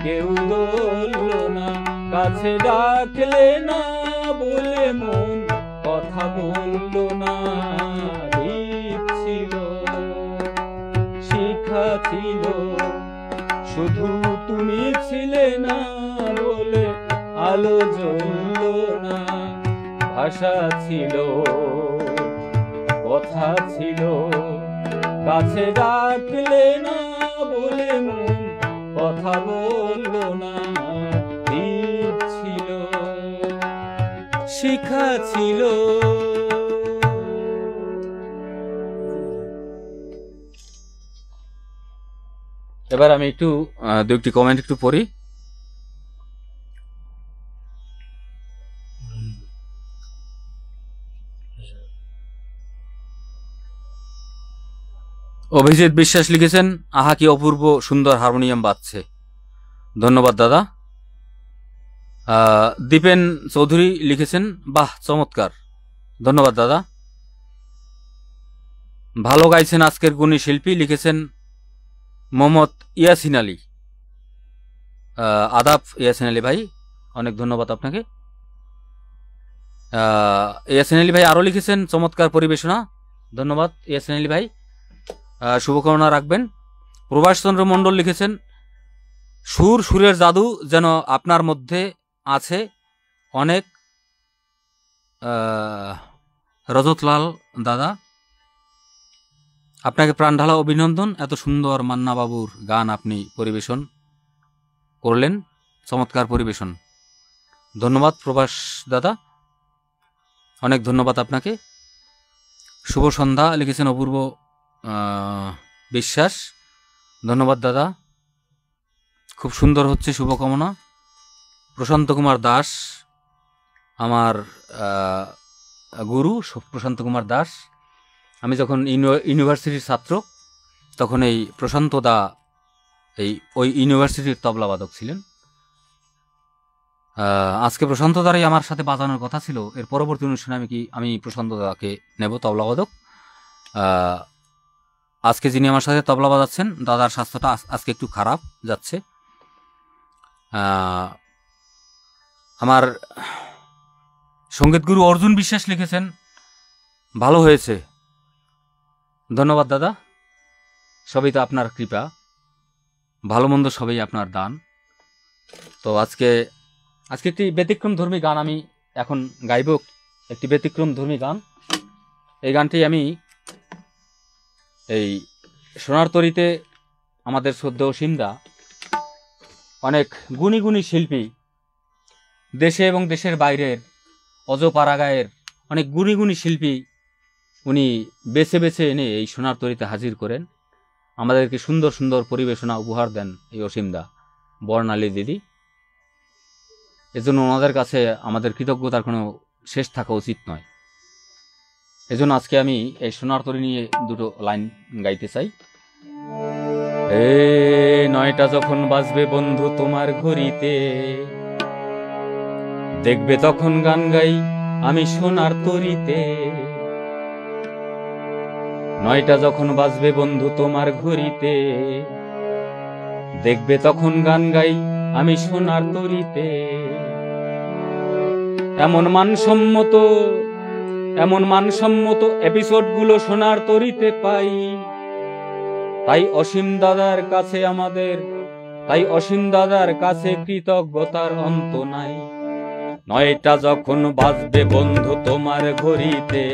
কেউ ধরল না, কাছে ডাকলে না বলে মন কথা বলল না। দীপ ছিল, শিখা ছিল, শুধু তুমি ছিলে না বলে আলো জ্বলল না। ভাষা ছিল, কথা ছিল, কাছে ডাকলে না বলে মন কথা বলল না। দীপ ছিল, শিখা ছিল। এবার আমি একটু দু একটি কমেন্ট একটু পড়ি। অভিজিৎ বিশ্বাস লিখেছেন, আহা কি অপূর্ব সুন্দর হারমোনিয়াম বাজছে। ধন্যবাদ দাদা। দীপেন চৌধুরী লিখেছেন, বাহ চমৎকার। ধন্যবাদ দাদা। ভালো গাইছেন আজকের গুণী শিল্পী লিখেছেন মোহাম্মদ ইয়াসিন আলী। আদাব ইয়াসিন আলী ভাই, অনেক ধন্যবাদ আপনাকে। ইয়াসিন আলী ভাই আরো লিখেছেন, চমৎকার পরিবেশনা। ধন্যবাদ ইয়াসিন আলী ভাই, শুভকামনা রাখবেন। প্রভাষচন্দ্র মণ্ডল লিখেছেন, সুরের জাদু যেন আপনার মধ্যে আছে অনেক। রজতলাল দাদা, আপনাকে প্রাণ ঢালা অভিনন্দন, এত সুন্দর মান্না বাবুর গান আপনি পরিবেশন করলেন, চমৎকার পরিবেশন। ধন্যবাদ প্রভাস দাদা, অনেক ধন্যবাদ আপনাকে। শুভ সন্ধ্যা লিখেছেন অপূর্ব বিশ্বাস। ধন্যবাদ দাদা, খুব সুন্দর হচ্ছে, শুভকামনা। প্রশান্ত কুমার দাস, আমার গুরু প্রশান্ত কুমার দাস। আমি যখন ইউনিভার্সিটির ছাত্র তখন এই প্রশান্ত দা ওই ইউনিভার্সিটির তবলাবাদক ছিলেন। আজকে প্রশান্ত দারাই আমার সাথে বাজানোর কথা ছিল। এর পরবর্তী অনুষ্ঠানে আমি প্রশান্ত দাকে নেব তবলাবাদক। আজকে যিনি আমার সাথে তবলা বাজাচ্ছেন, দাদার স্বাস্থ্যটা আজকে একটু খারাপ যাচ্ছে। আমার সঙ্গীত গুরু অর্জুন বিশ্বাস লিখেছেন, ভালো হয়েছে। ধন্যবাদ দাদা, সবই তো আপনার কৃপা, ভালো মন্দ সবই আপনার দান। তো আজকে একটি ব্যতিক্রম ধর্মী গান আমি এখন গাইব, একটি ব্যতিক্রম ধর্মী গান। এই গানটি আমি এই সোনার তরীতে আমাদের শ্রদ্ধেয় অসীমদা, অনেক গুণী গুণী শিল্পী, দেশে এবং দেশের বাইরের অজপাড়াগাঁয়ের অনেক গুণী গুণী শিল্পী উনি বেছে বেছে এনে এই সোনার তরীতে হাজির করেন, আমাদেরকে সুন্দর সুন্দর পরিবেশনা উপহার দেন এই অসীমদা, বর্ণালী দিদি। এজন্য ওনাদের কাছে আমাদের কৃতজ্ঞতার কোনো শেষ থাকা উচিত নয়। এজন্য আজকে আমি এই সোনার তরী নিয়ে দুটো লাইন গাইতে চাই। নয়টা যখন বাজবে বন্ধু তোমার ঘড়িতে, দেখবে তখন গান গাই আমি সোনার তরীতে। নয়টা যখন বাজবে বন্ধু তোমার ঘড়িতে, দেখবে তখন গান গাই আমি সোনার তরীতে। এমন মানসম্মত এপিসোডগুলো সোনার তরীতে পাই, তাই অসীম দাদার কাছে কৃতজ্ঞতার অন্ত নাই। নয়টা যখন বাজবে বন্ধু তোমার ঘড়িতে,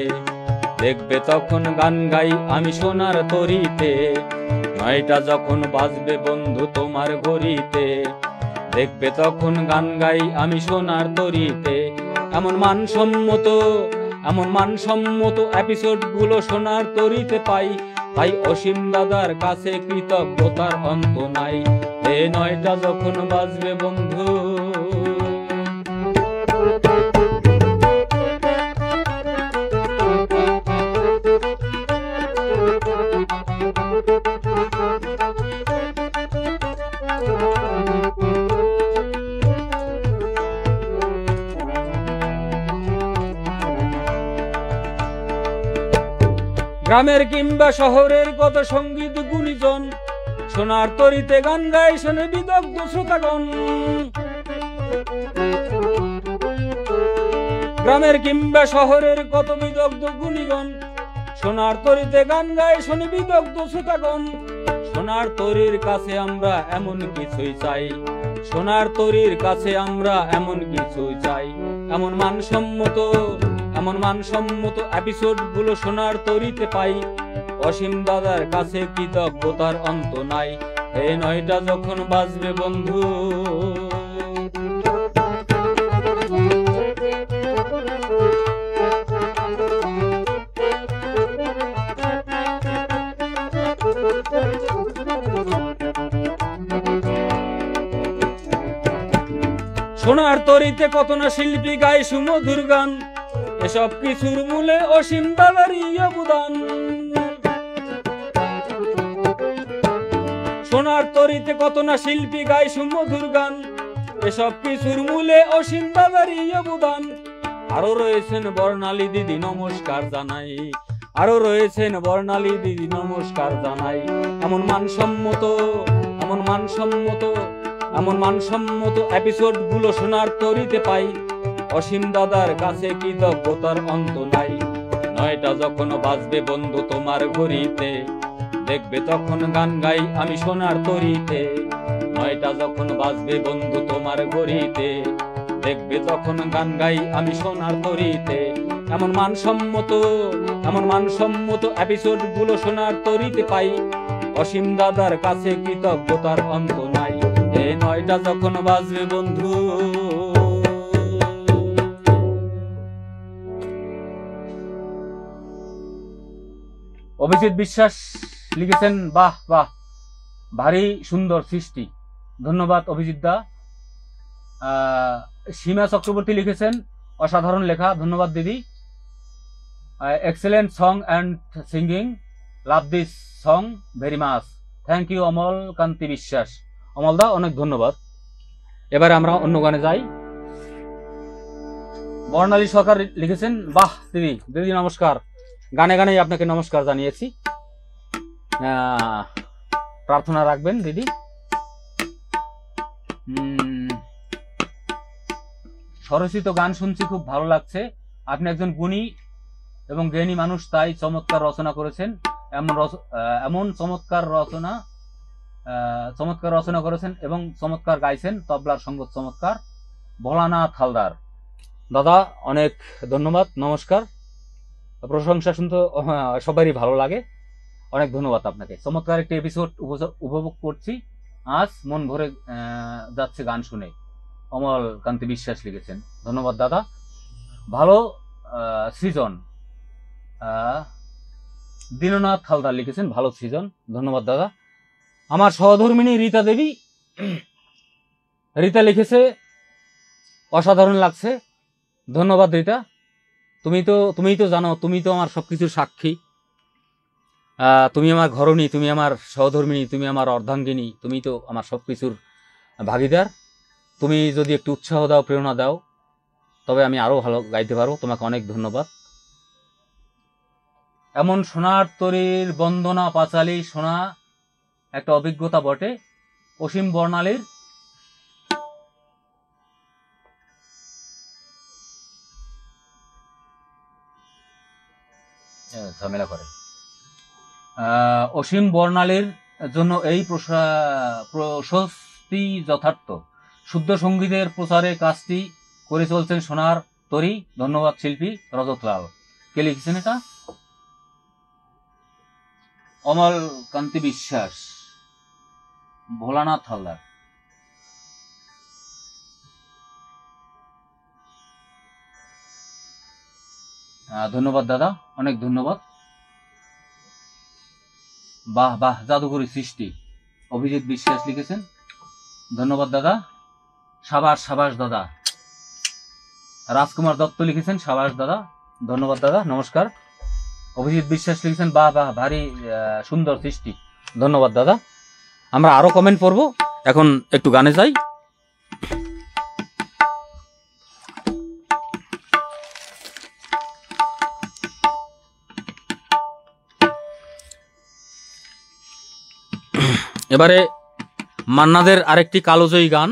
দেখবে তখন গান গাই আমি সোনার তরীতে। নয়টা যখন বাজবে বন্ধু তোমার ঘড়িতে, দেখবে তখন গান গাই আমি সোনার তরীতে। এমন মানসম্মত এপিসোড গুলো সোনার তরীতে পাই, তাই অসীম দাদার কাছে কৃতজ্ঞতার অন্ত নাই। নয়টা যখন বাজবে বন্ধু। গ্রামের কিংবা শহরের কত সঙ্গীত গুণীজন, সোনার তরিতে গান গায় শোনে বিদগ্ধ শ্রোতাগণ। গ্রামের কিংবা শহরের কত বিদগ্ধ গুণীগণ, সোনার তরিতে গান গায় শোনে বিদগ্ধ শ্রোতাগণ। সোনার তরির কাছে আমরা এমন কিছুই চাই, সোনার তরির কাছে আমরা এমন কিছুই চাই। এমন মানসম্মত এপিসোড গুলো সোনার তরিতে পাই। অসীম দাদার কাছে কৃতজ্ঞতার অন্ত নাই। এই 9টা যখন বাজবে বন্ধু, সোনার তরিতে কত না শিল্পী গায় সুমধুর গান। এসব কিছুর মূলে অসীম দাদারই অবদান। সোনার তরিতে কত না শিল্পী গায় সুমধুর গান। এসব কিছুর মূলে অসীম দাদারই অবদান। আরো রয়েছেন বর্ণালী দিদি, নমস্কার জানাই। আরো রয়েছেন বর্ণালী দিদি, নমস্কার জানাই। এমন মানসম্মত এপিসোড গুলো সোনার তরিতে পাই। অসীম দাদার কাছে কৃতজ্ঞতার অন্ত নাই। 9টা যখন বাজবে বন্ধু তোমার ঘড়িতে, দেখবে তখন গান গাই আমি সোনার তরিতে। 9টা যখন বাজবে বন্ধু তোমার ঘড়িতে, দেখবে তখন গান গাই আমি সোনার তরিতে। এমন মানসম্মত এপিসোড গুলো সোনার তরিতে পাই। অসীম দাদার কাছে কৃতজ্ঞতার অন্ত নাই। এই 9টা যখন বাজবে বন্ধু। অভিজিৎ বিশ্বাস লিখেছেন, বাহ বাহ, ভারী সুন্দর সৃষ্টি, ধন্যবাদ অভিজিৎ দা। সীমা চক্রবর্তী লিখেছেন, অসাধারণ লেখা, ধন্যবাদ দিদি। Excellent song and singing, love this song very much, thank you Amal Kanti Biswas. Amal দা অনেক ধন্যবাদ। এবারে আমরা অন্য গানে যাই। বর্ণালী সরকার লিখেছেন, বাহ দিদি, দিদি নমস্কার, গানে গানেই আপনাকে নমস্কার জানিয়েছি। প্রার্থনা রাখবেন দিদি। স্বরচিত গান শুনছি, খুব ভালো লাগছে। আপনি একজন গুণী এবং জ্ঞানী মানুষ, তাই চমৎকার রচনা করেছেন। এমন চমৎকার রচনা করেছেন এবং চমৎকার গাইছেন। তবলার সঙ্গত চমৎকার। ভোলানাথ হালদার দাদা অনেক ধন্যবাদ, নমস্কার। প্রশংসা শুনতে সবারই ভালো লাগে, অনেক ধন্যবাদ আপনাকে। চমৎকার একটি এপিসোড উপভোগ করছি আজ, মন ভরে যাচ্ছে গান শুনে। অমল কান্তি বিশ্বাস লিখেছেন, ধন্যবাদ দাদা। ভালো সৃজন। দীননাথ হালদার লিখেছেন, ভালো সৃজন, ধন্যবাদ দাদা। আমার সহধর্মিণী রীতা দেবী, রীতা লিখেছে, অসাধারণ লাগছে, ধন্যবাদ রীতা। তুমিই তো জানো, তুমি তো আমার সবকিছুর সাক্ষী। তুমি আমার ঘরণী, তুমি আমার সহধর্মিণী, তুমি আমার অর্ধাঙ্গিনী, তুমি তো আমার সবকিছুর ভাগিদার। তুমি যদি একটু উৎসাহ দাও, প্রেরণা দাও, তবে আমি আরো ভালো গাইতে পারবো। তোমাকে অনেক ধন্যবাদ। এমন সোনার তরীর বন্দনা পাঁচালী শোনা একটা অভিজ্ঞতা বটে। অসীম বর্ণালীর ঝামেলা করে। অসীম বর্ণালীর জন্য এই প্রশস্তি যথার্থ। শুদ্ধ সঙ্গীতের প্রচারে কাজটি করে চলছেন সোনার তরী। ধন্যবাদ শিল্পী রজত লাল। কে লিখেছেন এটা? অমল কান্তি বিশ্বাস, ভোলানাথ হালদার। ধন্যবাদ দাদা, অনেক ধন্যবাদ। বাহ বাহ, জাদুকরী সৃষ্টি, অভিজিৎ বিশ্বাস লিখেছেন, ধন্যবাদ দাদা। সাবাস সাবাস দাদা। রাজকুমার দত্ত লিখেছেন, সাবাস দাদা, ধন্যবাদ দাদা, নমস্কার। অভিজিৎ বিশ্বাস লিখেছেন, বাহ বাহ, ভারী সুন্দর সৃষ্টি, ধন্যবাদ দাদা। আমরা আরো কমেন্ট পড়বো, এখন একটু গানে যাই। এবারে মান্নাদের আরেকটি কালোজয়ী গান।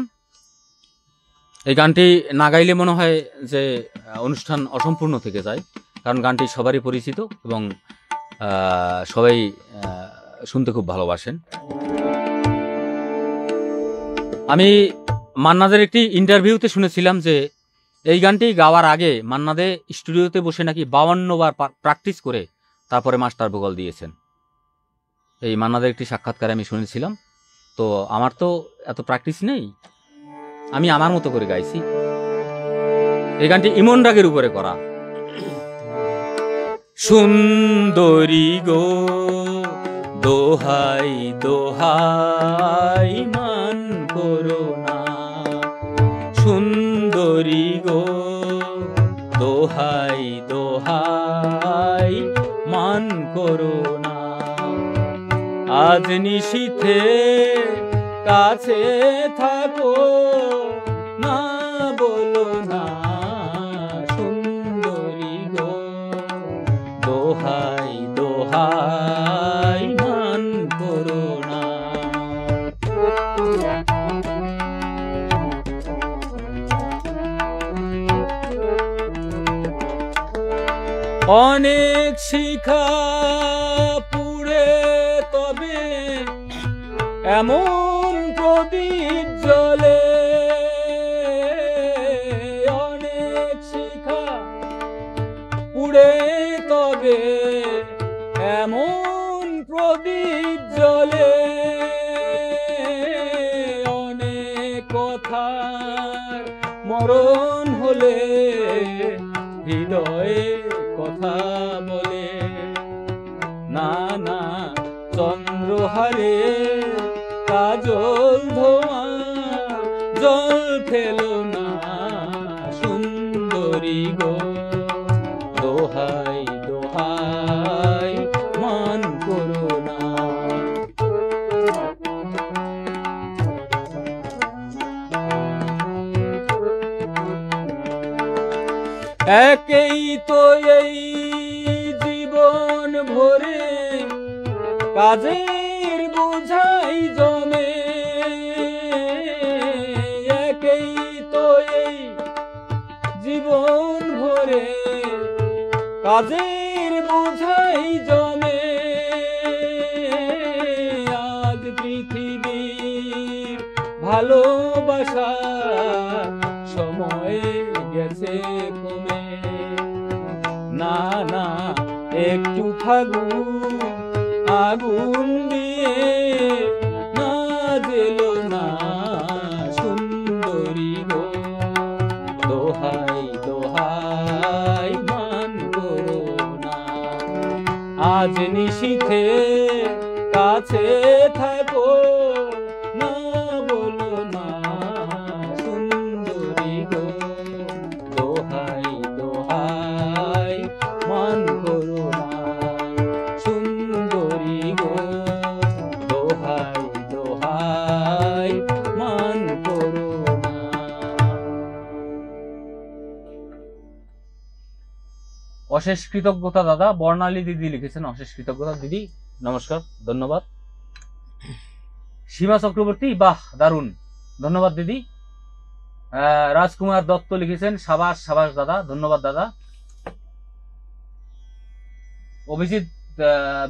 এই গানটি না গাইলে মনে হয় যে অনুষ্ঠান অসম্পূর্ণ থেকে যায়, কারণ গানটি সবারই পরিচিত এবং সবাই শুনতে খুব ভালোবাসেন। আমি মান্নাদের একটি ইন্টারভিউতে শুনেছিলাম যে এই গানটি গাওয়ার আগে মান্নাদে স্টুডিওতে বসে নাকি 52 বার প্র্যাকটিস করে তারপরে মাস্টার ভোকাল দিয়েছেন। এই মান্নাদের একটি সাক্ষাৎকারে আমি শুনেছিলাম। তো আমার তো এত প্র্যাকটিস নেই, আমি আমার মতো করে গাইছি। এই গানটি ইমন রাগের উপরে করা। সুন্দরী গো দোহাই দোহাই মান করো না, সুন্দরী গো দোহাই দোহাই মান করো না, আজ নিশীথে কাছে থাকো না বলো না, সুন্দরী গো দোহাই দোহাই মান করো না। অনেক শিখা পুড়ে তবে এমন প্রদীপ জ্বলে, অনেক শিখা পুড়ে তবে এমন প্রদীপ জ্বলে, অনেক কথার মরণ হলে হৃদয়ে কথা বলে, না না চন্দ্রহারে কাজল ধোয়া জল ফেলো না, সুন্দরী গো দোহাই দোহাই মান করো না। একেই তো এই জীবন ভরে কাজের বোঝাই জমে, একেই তো এই জীবন ভরে কাজের বোঝাই জমে, আজ পৃথিবীর ভালোবাসা সময় গেছে কমে, না না একটু ফাগুন আগুন দিয়ে না জেলো না, সুন্দরী গো দোহাই দোহাই মান করো না, আজ নিশীথে কাছে থাকো না বলো না, সুন্দরী গো দোহাই দোহাই মান করো না, সুন্দরী গো দোহাই দোহাই মান করো না। অশেষ কৃতজ্ঞতা দাদা, বর্ণালী দিদি লিখেছেন। অশেষ কৃতজ্ঞতা দিদি, নমস্কার, ধন্যবাদ। সীমা চক্রবর্তী, বাহ দারুণ, ধন্যবাদ দিদি। রাজকুমার দত্ত লিখেছেন সাবাস সাবাস দাদা, ধন্যবাদ দাদা। অভিজিৎ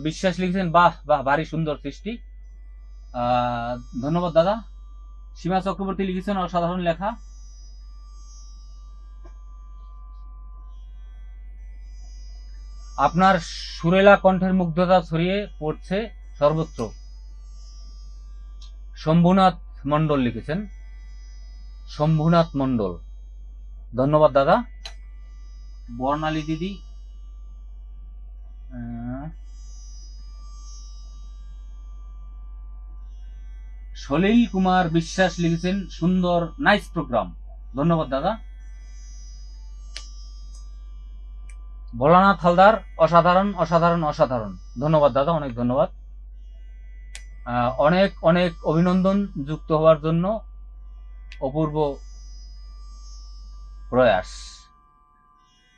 বিশ্বাস লিখেছেন বাহ বাহ ভারী সুন্দর সৃষ্টি, ধন্যবাদ দাদা। সীমা চক্রবর্তী লিখেছেন অসাধারণ লেখা। আপনার সুরেলা কণ্ঠের মুগ্ধতা ছড়িয়ে পড়ছে সর্বত্র। শম্ভুনাথ মন্ডল লিখেছেন, শম্ভুনাথ মন্ডল, ধন্যবাদ দাদা। বর্ণালী দিদি, সলিল কুমার বিশ্বাস লিখেছেন সুন্দর, নাইস প্রোগ্রাম, ধন্যবাদ দাদা। ভোলানাথ হালদার, অসাধারণ অসাধারণ অসাধারণ, ধন্যবাদ দাদা, অনেক ধন্যবাদ। অনেক অনেক অভিনন্দন যুক্ত হওয়ার জন্য, অপূর্ব প্রয়াস।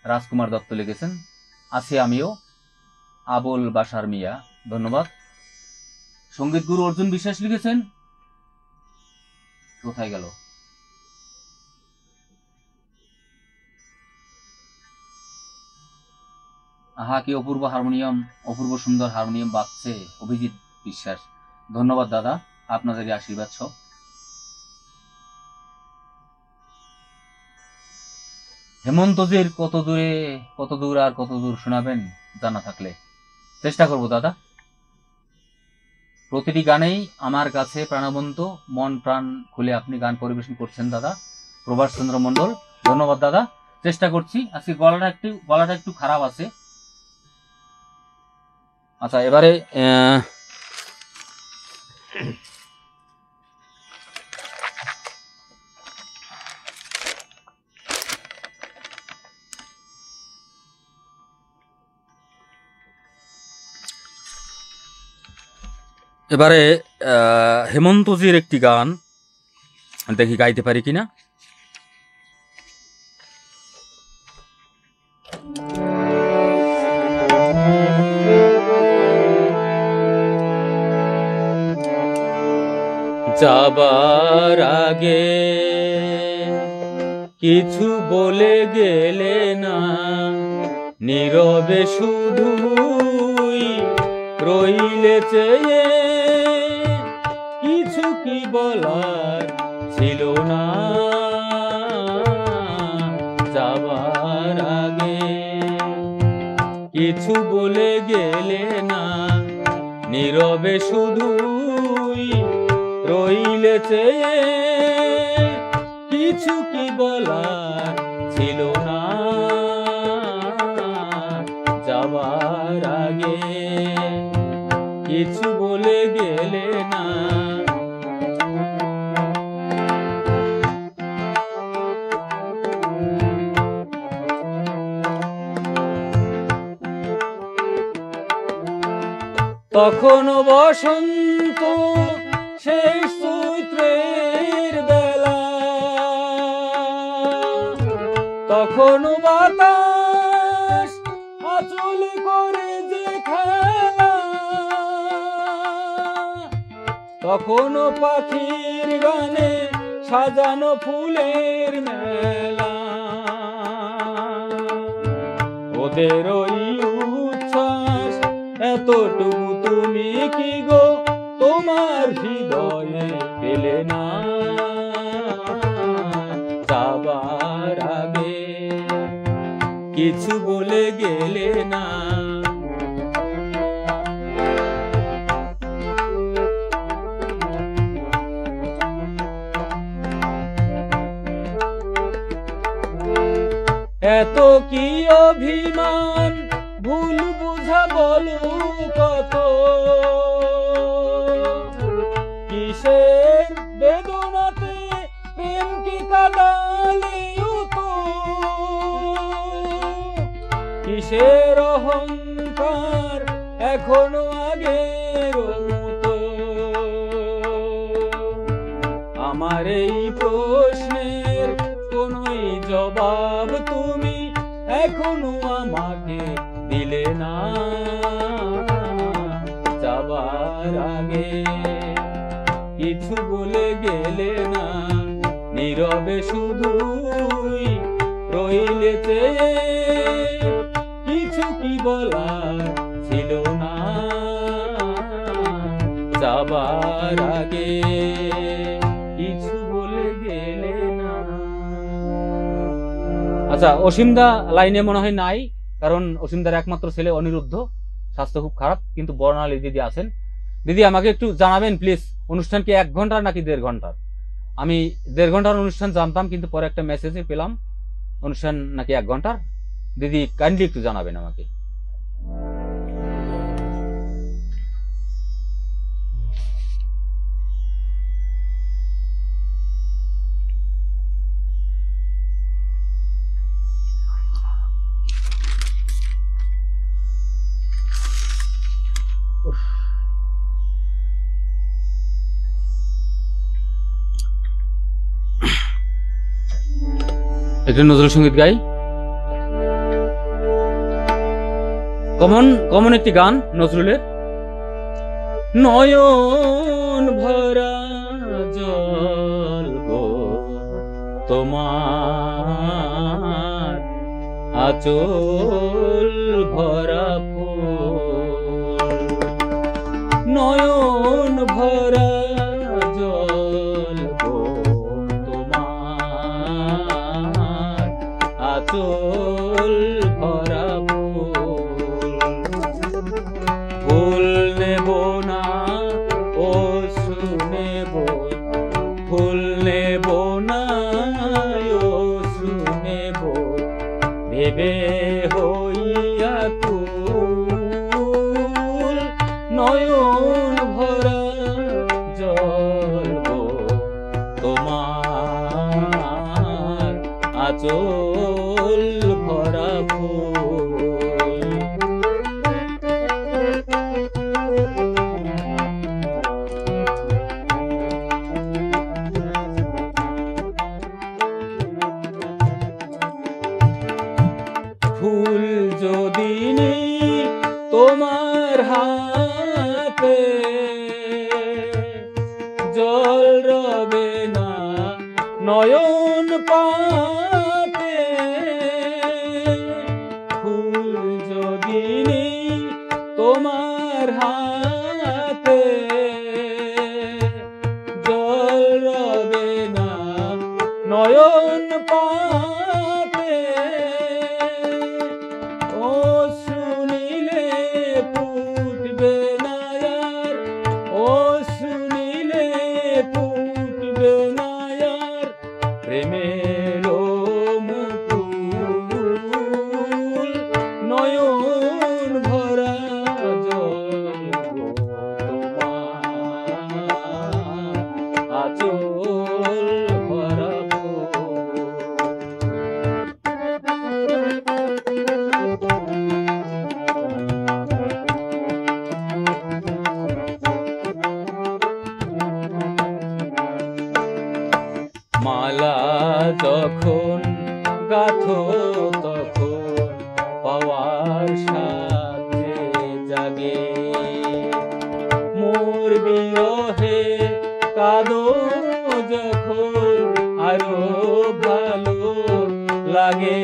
রাজকুমার দত্ত লিখেছেন আছি আমিও, আবুল বাসার মিয়া, ধন্যবাদ। সঙ্গীত গুরু অর্জুন বিশ্বাস লিখেছেন। কোথায় গেল? আহা, কি অপূর্ব হারমোনিয়াম, অপূর্ব সুন্দর হারমোনিয়াম বাজছে। অভিজিৎ বিশ্বাস, ধন্যবাদ দাদা, আপনাদের আশীর্বাদ সব। হেমন্তজির কত দূর আর কত দূর শোনাবেন জানা থাকলে? চেষ্টা করব দাদা। প্রতিটি গানেই আমার কাছে প্রাণবন্ত, মন প্রাণ খুলে আপনি গান পরিবেশন করছেন দাদা। প্রভাস চন্দ্র মণ্ডল, ধন্যবাদ দাদা, চেষ্টা করছি। আজকে গলাটা একটু খারাপ আছে। আচ্ছা, এবারে হেমন্তজির একটি গান দেখি গাইতে পারি কিনা। যাবার আগে কিছু বলে গেলে না, নীরবে শুধুই রইলে চেয়ে, কিছু কি বলার ছিল না। যাবার আগে কিছু বলে গেলে না, নীরবে শুধুই রইলে চেয়ে, কিছু কি বলার ছিল না। যাবার আগে কিছু বলে গেলে না। তখনও বসন্ত সেই চৈত্রের বেলা, তখনও বাতাস আঁচলে করে যে খেলা, তখনও পাখির গানে সাজানো ফুলের মেলা। ওদের ওই উচ্ছ্বাস এতটুকু তুমি কি গো তোমার হৃদয়ে পেলে না। যাবার আগে কিছু বলে গেলে না। এত কি অভিমান, ভুল বুঝা বলো কত, কিসের বেদনাতে প্রেমকে কাঁদালে তো, কিসের অহংকার এখনো আগের মতো। আমার এই প্রশ্নের কোনোই জবাব তুমি এখনো আমাকে দিলে না। যাবার আগে কিছু বলে গেলে না, নীরবে শুধুই রইলে চেয়ে, কিছু কি বলার ছিল না। যাবার আগে কিছু বলে গেলে না। আচ্ছা, অসীমদা লাইনে মনে হয় নাই, কারণ অসীমদার একমাত্র ছেলে অনিরুদ্ধ, স্বাস্থ্য খুব খারাপ। কিন্তু বর্ণালী দিদি আছেন। দিদি, আমাকে একটু জানাবেন প্লিজ, অনুষ্ঠান কি 1 ঘন্টার নাকি 1.5 ঘন্টার? আমি 1.5 ঘন্টার অনুষ্ঠান জানতাম, কিন্তু পরে একটা মেসেজে পেলাম অনুষ্ঠান নাকি 1 ঘন্টার। দিদি কাইন্ডলি একটু জানাবেন আমাকে। একটু নজরুল সঙ্গীত গাই। কমন একটি গান নজরুলের। নয়ন ভরা জল গো তোমার, আঁচল ভরা ফুল। নয়ন ভরা জল গো তোমার, আঁচল ভরা ফুল। ফুল নেব না অশ্রু নেব, ফুল নেব না অশ্রু নেব, ভেবে হইয়া কুল। নয়ন ভরা জল গো তোমার, আঁচল ভরা ফুল। ফুল যদি নেই তোমার হাতে, জল রবে না নয়ন পাতে। ফুল যদি নেই তোমার হাতে, জল রবে না নয়ন পাতে। ও শুনিলে ফুটবে না আর, ও শুনিলে ফুটবে না আর, প্রেমের মুকুল। নয়ন ভরা জল গো তোমার, আঁচল ভরা ফুল। মালা যখন গাথো তখন পাওয়ার সাথে জাগে, মোর বিরহে কাঁদো যখন আরো ভালো লাগে,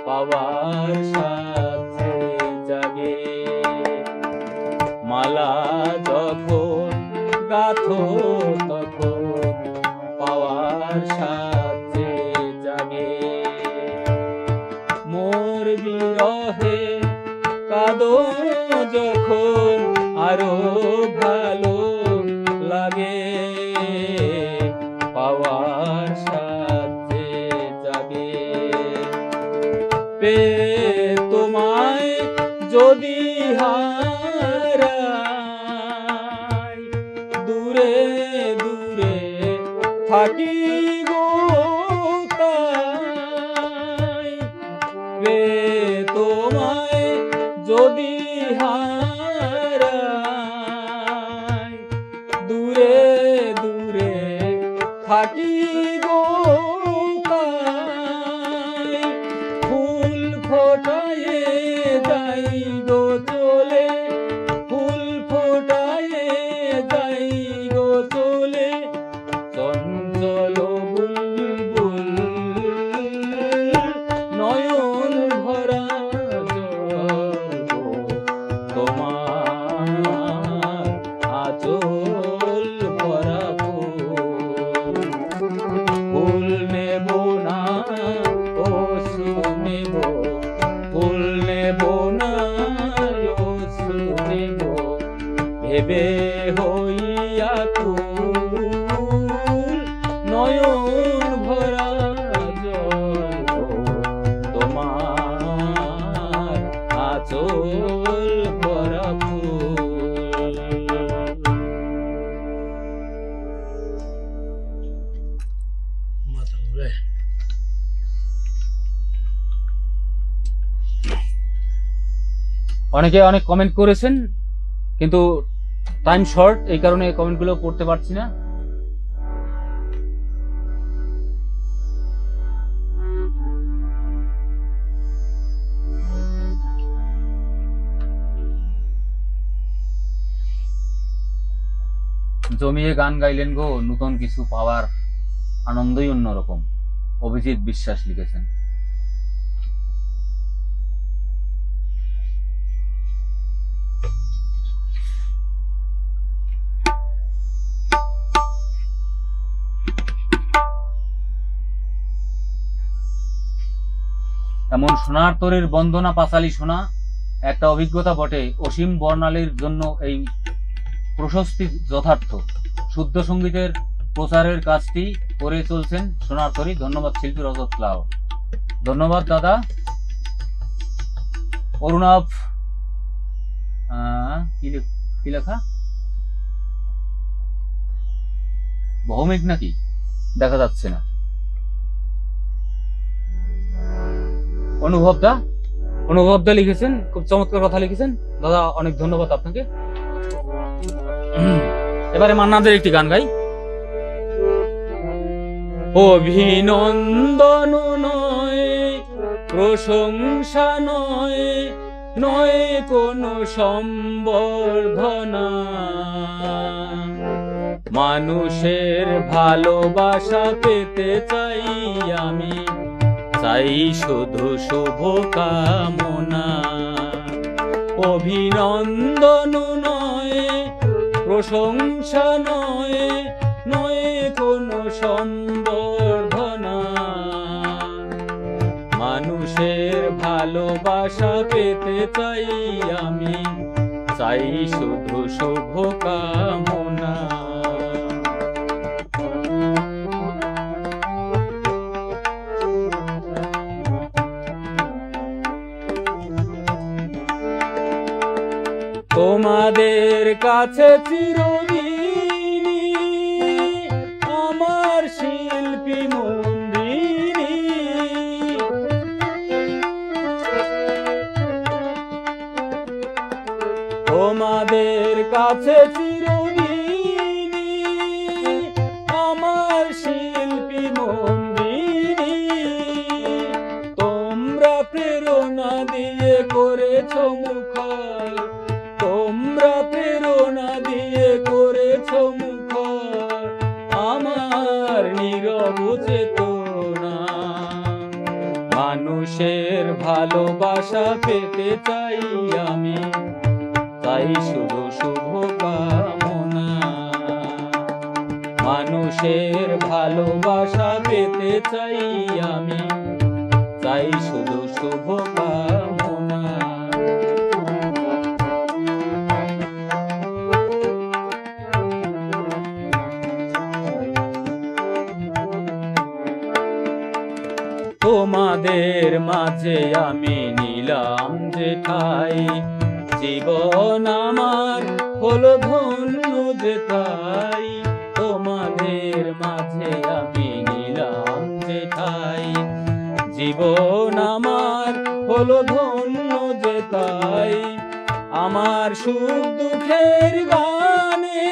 পাওয়ার সাথে জাগে। মালা যখন গাথো তখন পাওয়ার সাথে জাগে, মোর বিরহে কাঁদো যখন আরো ভালো লাগে, পাওয়ার সাথে জাগে। পে তোমায় যদি হারাই, দূরে দূরে থাকি গো তাই। পে তোমায় যদি হারাই, দূরে দূরে থাকি গো তাই। ফুল ফোটায়ে যাই গো চলে, ফুল ফোটায়ে যাই গো চলে, চঞ্চল বুলবুল। নয়ন ভরা জল গো তোমার, আঁচল ভরা ফুল। ফুল নেব না অশ্রু নেব, ফুল নেব না অশ্রু নেব, ভেবে হইয়া কুল। নয়ন ভরা জল গো তোমার, আঁচল ভরা ফুল। অনেকে অনেক কমেন্ট করেছেন, কিন্তু টাইম শর্ট, এই কারণে কমেন্টগুলো পড়তে পারছি না। জমিয়ে গান গাইলেন গো, নতুন কিছু পাওয়ার আনন্দই অন্যরকম। অভিজিৎ বিশ্বাস লিখেছেন। এমন সোনার তরীর বন্দনা পাঁচালী শোনা একটা অভিজ্ঞতা বটে। অসীম বর্ণালীর জন্য এই প্রশস্তি যথার্থ। শুদ্ধ সঙ্গীতের প্রচারের কাজটি করে চলছেন সোনার তরী। ধন্যবাদ শিল্পী রজত লাল। ধন্যবাদ দাদা। অরুণাভ কি লেখা, ভৌমিক নাকি, দেখা যাচ্ছে না। অনুভব দা লিখেছেন, খুব চমৎকার কথা লিখেছেন দাদা, অনেক ধন্যবাদ আপনাকে। এবারে মান্নাদের একটি গান গাই। অভিনন্দন নয়, প্রশংসা নয়, নয় কোনো সম্বর্ধনা, মানুষের ভালোবাসা পেতে চাই আমি, চাই শুধু শুভ কামনা। অভিনন্দন নয়, প্রশংসা নয়, নয় কোনো সম্বর্ধনা, মানুষের ভালোবাসা পেতে চাই আমি, চাই শুধু শুভ কামনা। তোমাদের কাছে চিরঋণী আমার শিল্পী মন্দিনী, তোমাদের কাছে চিরঋণী আমার শিল্পী মন্দিনী, তোমরা প্রেরণা দিয়ে করেছ মুখর, তোমরা প্রেরণা দিয়ে করেছ মুখর আমার নীরব চেতনা, মানুষের ভালোবাসা পেতে চাই আমি, চাই শুধু শুভ কামনা, মানুষের ভালোবাসা পেতে চাই আমি, চাই শুধু শুভ কামনা। তোমাদের মাঝে আমি নিলাম যে ঠাই, জীবন আমার হলো ধন্য যে তাই, তোমাদের মাঝে আমি নিলাম যে ঠাই, জীবন আমার হলো ধন্য যে তাই, আমার সুখ দুঃখের গানে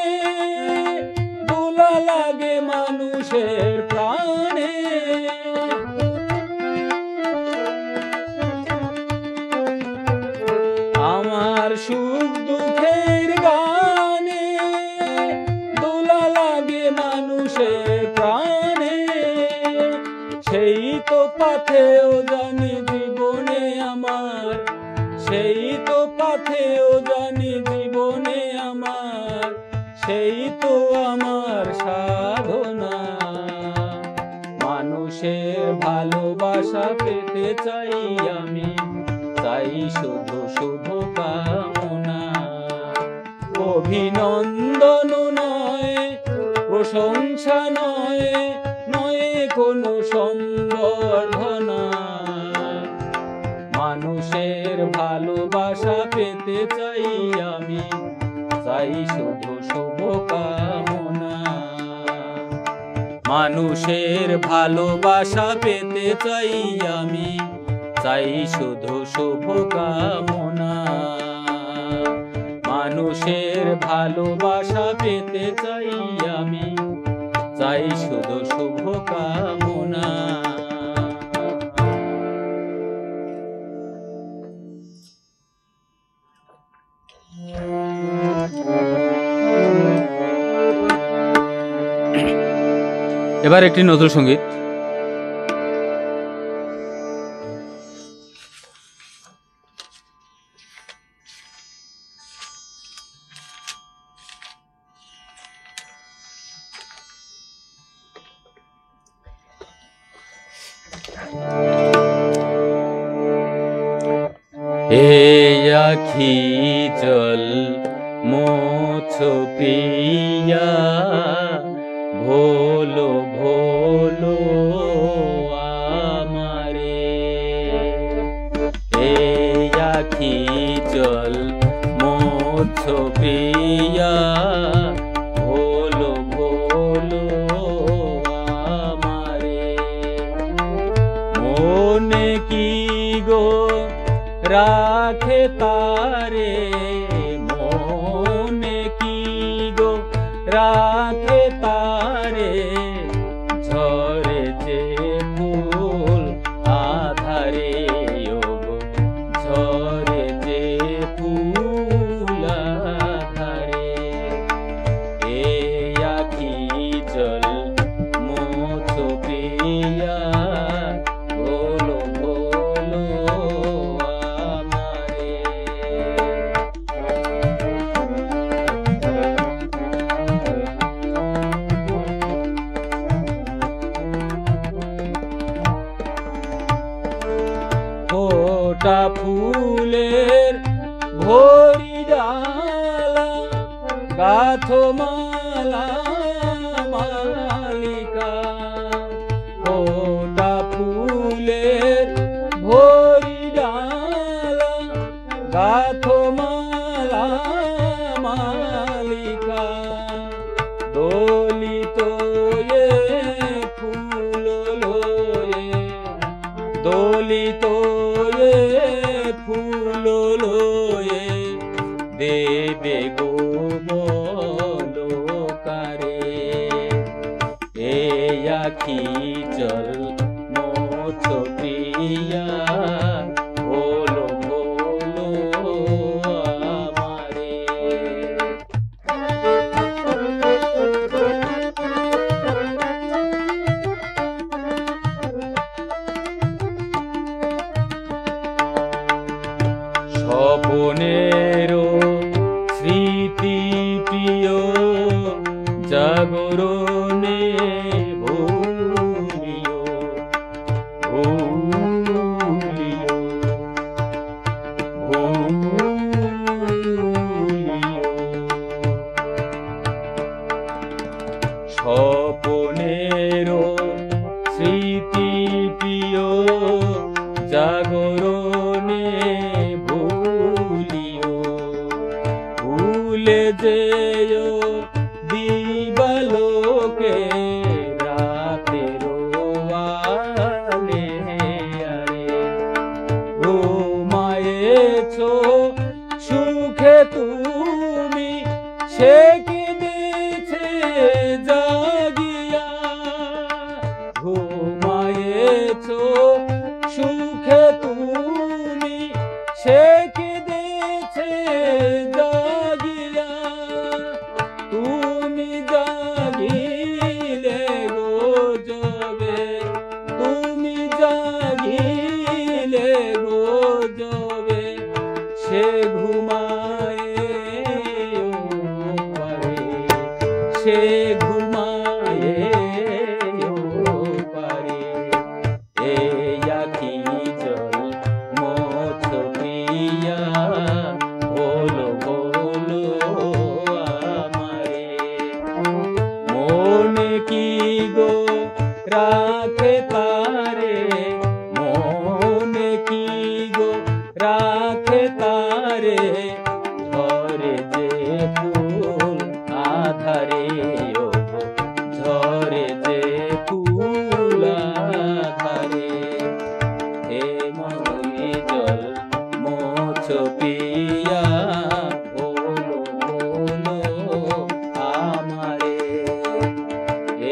দোলা লাগে মানুষের প্রাণে, আমার সুখ দুঃখের গানে দোলা লাগে মানুষের প্রাণে, সেই তো পাথেও জানি জীবনে আমার, সেই তো পাথেও জানি জীবনে আমার, সেই তো আমার সাধনা, মানুষের ভালোবাসা পেতে চাই আমি, চাই শুধু শুভ কামনা। অভিনন্দন নয়, প্রশংসা নয়, নয় কোনো সম্বর্ধনা, মানুষের ভালোবাসা পেতে চাই আমি, চাই শুধু শুভ কামনা, মানুষের ভালোবাসা পেতে চাই আমি, চাই শুধু শুভ কামনা, মানুষের ভালোবাসা পেতে চাই আমি, চাই শুধু শুভ কামনা। এবার একটি নজরুল সঙ্গীত। এই আখি জল মোছো পিয়া ভোলো ভোলো আমারে। এই আখি জল মোছো পিয়া ভোলো ভোলো আমারে। মনে কি গো রাখে তারে, মনে কি গো রাখে তারে, ঝরে যে ফুল আধারে ও গো, ঝরে যে ফুল আধারে। এই আখি জল মোছো পিয়া ভোলো ভোলো আমারে। ফোটা ফুলের ভরি ডালা গাথো মালা মালিকা। ফোটা ফুলের ভরি ডালা গাথো মালা মালিকা। দলিত এ ফুল লয়ে, দলিত এ ফুল লয়ে দেবে গো বলকারে। এই আখি জল মোছো পিয়া ভোলো ভোলো আমারে। স্বপনেরও স্মৃতি প্রিয় জাগরণে ভুলিও ভুলিও ভুলিও। স্বপনেরও স্মৃতি প্রিয় জাগরণে ভুলিও। ভুলে যেও দিবালোকে রাতের আলে আরে। ঘুমায়েছো সুখে তুমি, সে কেঁদেছে জাগিয়া। ঘুমায়েছো সুখে তুমি, সে কেঁদেছে জাগিয়া। তুমি জাগিলে গো জবে, তুমি জাগিলে গো জবে, সে ঘুমায়ে পারে, সে ঘুমায়ে পারে। এই আখি জল মোছো পিয়া ভোলো ভোলো আমারে। মনে কি গো রাখে তারে, মনে কি গো রাখে তারে, ঝরে যে ফুল আধারে ও গো, ঝরে যে ফুল আধারে। হে মনে জল মোছো পিয়া ভোলো ভোলো আমারে।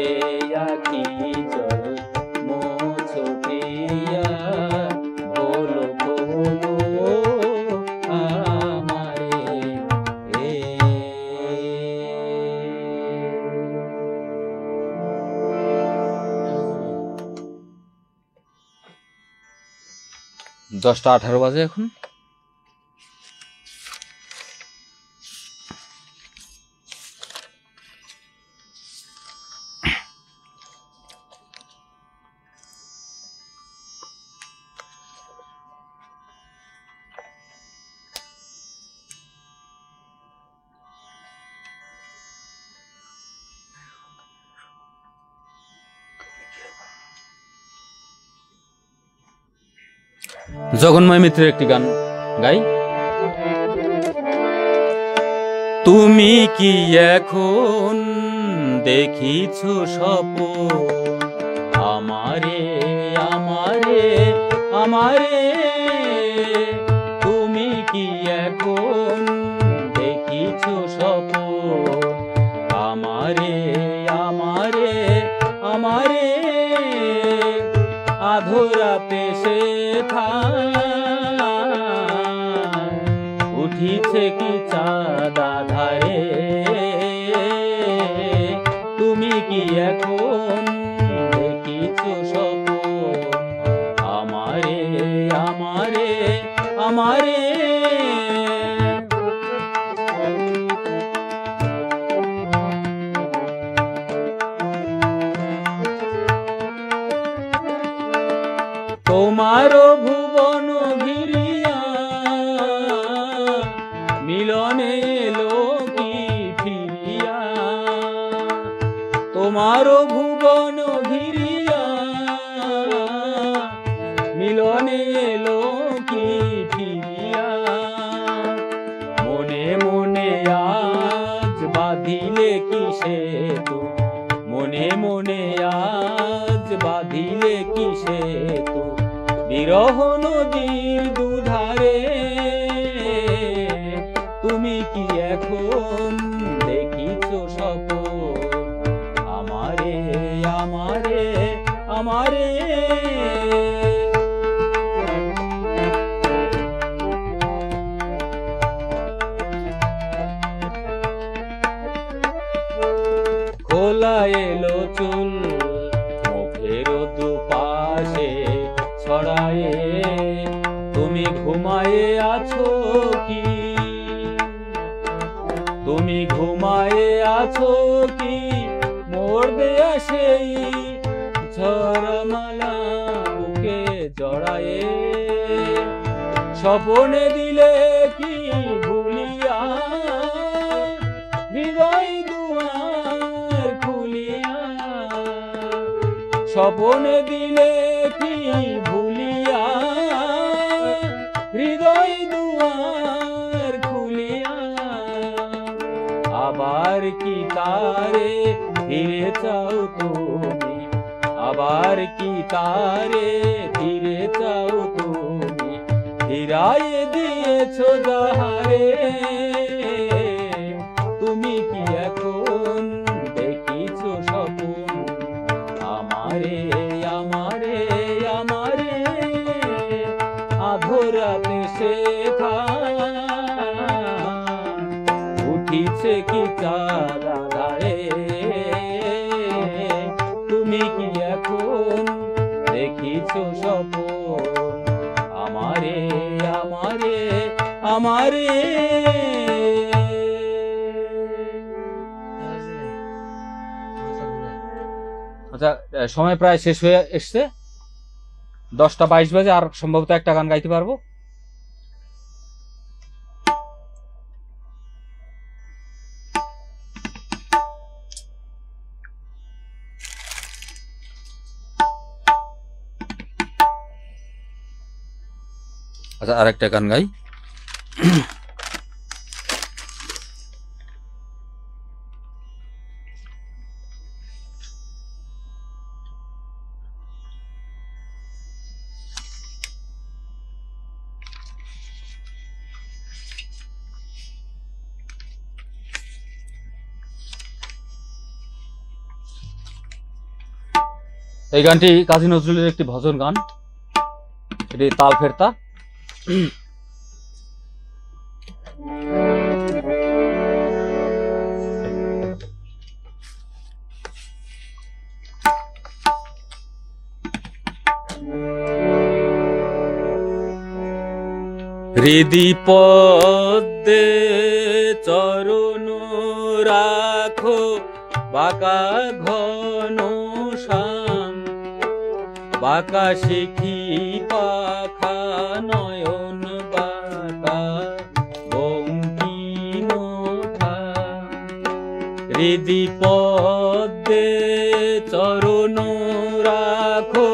এই আখি জল মোছো পিয়া ভোলো ভোলো আমারে। 10টা 18 বাজে এখন। জগন্ময় মিত্রের একটি গান গাই। তুমি কি এখন দেখিছ স্বপ্ন আমারে আমারে আমারে, তুমি কি এখন দেখিছ স্বপ্ন আমারে আমারে আমারে, আধরাতে সে উঠিছে কি চাঁদ আধারে, তুমি কি এখন দেখিছ স্বপ্ন আমারে আমারে আমারে। তোমার ভুবন ঘিরিয়া মিলনে এলো কি ফিরিয়া, তোমার ভুবন ঘিরিয়া মিলনে এলো কি ফিরিয়া, মনে মনে আজ বাঁধিলে কি সেতু, মনে মনে আজ বাঁধিলে কি সেতু, বিরহ নদীর দুধারে, তুমি কি এখন দেখিছ স্বপ্ন আমারে আমারে আমারে। খোলা এলো চুল মুখের দুপাশে ছড়ায়ে, তুমি ঘুমায়ে আছো কি, তুমি ঘুমায়ে আছো কি, মোর দেয়া সেই ঝড়মালা বুকে জড়ায়ে, স্বপনে দিলে কি ভুলিয়া হৃদয় দুয়ার খুলিয়া, স্বপনে দিলে কি ভুলিয়া হৃদয় দুয়ার খুলিয়া, আবার কি তারে ফিরে চাও তুমি, আবার কি তারে ফিরে চাও তুমি, ফিরাইয়ে দিয়েছ যাহারে, তুমি কি এখন দেখিছ স্বপ্ন আমারে আমারে আমারে, আধরাতে সে উঠিছে কি চাঁদ আধারে, তুমি কি এখন দেখিছ স্বপ্ন আমারে আমারে আমারে। আচ্ছা, সময় প্রায় শেষ হয়ে এসছে, 10টা 22 বাজে, আর সম্ভবত একটা গান গাইতে পারবো। আচ্ছা, আর একটা গান গাই। এই গানটি কাজী নজরুলের একটি ভজন গান, এটি তাল ফেরতা। হৃদি পদ্মে চরণ রাখো, বাঁকা ঘন শ্যাম, বাঁকা শিখি পাখা নয়ন বাঁকা বঙ্কিম ওঠা। হৃদি পদ্মে চরণ রাখো,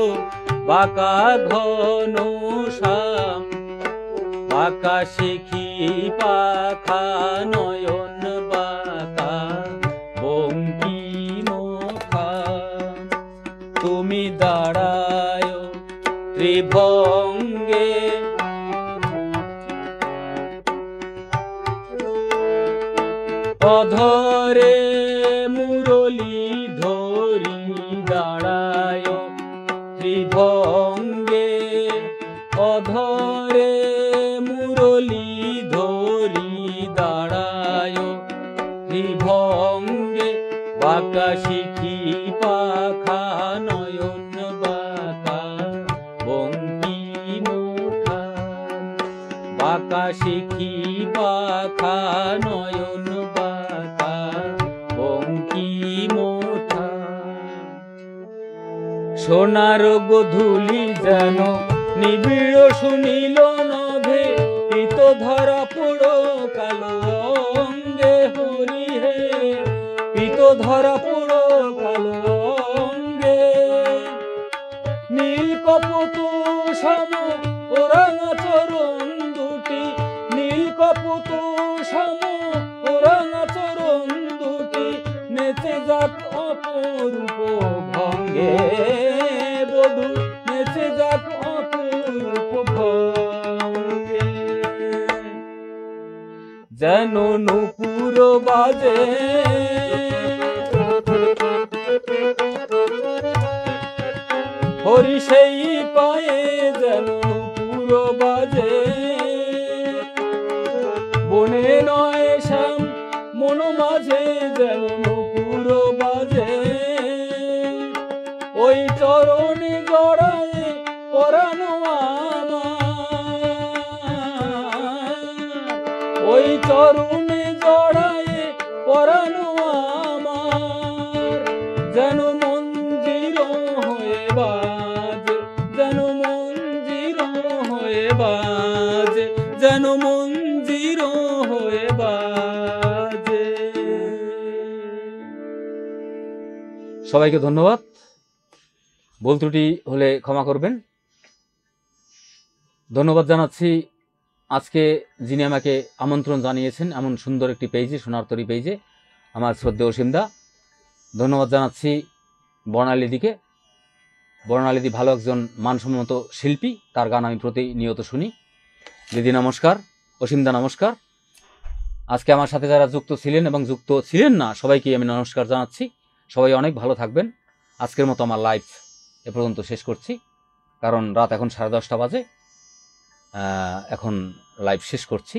বাঁকা ঘন শ্যাম, বাঁকা শিখি পাখা নয়ন বাঁকা বঙ্কিম ওঠা। তুমি দাঁড়ায় ত্রিভঙ্গে, অধরে মুরলী ধরি দাঁড়ায় ত্রিভঙ্গে, অধরে মুরলী ধরি দাঁড়ায় ত্রিভঙ্গে, বাঁকা শিখি পাখা নয়ন বাঁকা বঙ্কিম ওঠা। বাঁকা শিখি পাখা নয়ন বাঁকা বঙ্কিম ওঠা। সোনার গোধূলি যেন নিবিড় শুনিল নভে, পিত ধরা পোড়ো কালো অঙ্গে হরি হে, পিত ধরা পোড়ো কালো অঙ্গে। নীল কপোত সম ওরাঙা চরণ দুটি, নীল কপোত সম ওরাঙা চরণ দুটি, নেচে যাক অপরূপ ভঙ্গে বধূ, নেচে যাক অপরূপ ভঙ্গে। যেন নূপুর বাজে হরি সেই পায়ে, যেন নূপুর বাজে বনে নয় শ্যাম মন মাঝে, যেন নূপুর বাজে। ওই চরণে জড়ায় পরাণ আমার, ওই চরণে জড়ায় পরাণ আমার। যেন মঞ্জির হয়ে বাজে, যেন মঞ্জির হয়ে বাজে, যেন মঞ্জির হয়ে বাজে। সবাইকে ধন্যবাদ। ভুল ত্রুটি হলে ক্ষমা করবেন। ধন্যবাদ জানাচ্ছি আজকে যিনি আমাকে আমন্ত্রণ জানিয়েছেন এমন সুন্দর একটি পেজে, সোনার তরী পেজে, আমার শ্রদ্ধেয় অসীমদা। ধন্যবাদ জানাচ্ছি বর্ণালীদিকে। বর্ণালীদি ভালো একজন মানসম্মত শিল্পী, তার গান আমি প্রতিনিয়ত শুনি। দিদি নমস্কার, অসীমদা নমস্কার। আজকে আমার সাথে যারা যুক্ত ছিলেন এবং যুক্ত ছিলেন না, সবাইকে আমি নমস্কার জানাচ্ছি। সবাই অনেক ভালো থাকবেন। আজকের মতো আমার লাইভ এ পর্যন্ত শেষ করছি, কারণ রাত এখন 10:30 বাজে। এখন লাইভ শেষ করছি।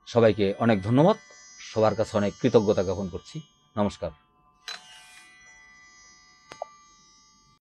সবাইকে অনেক ধন্যবাদ, সবার কাছে অনেক কৃতজ্ঞতা জ্ঞাপন করছি। নমস্কার।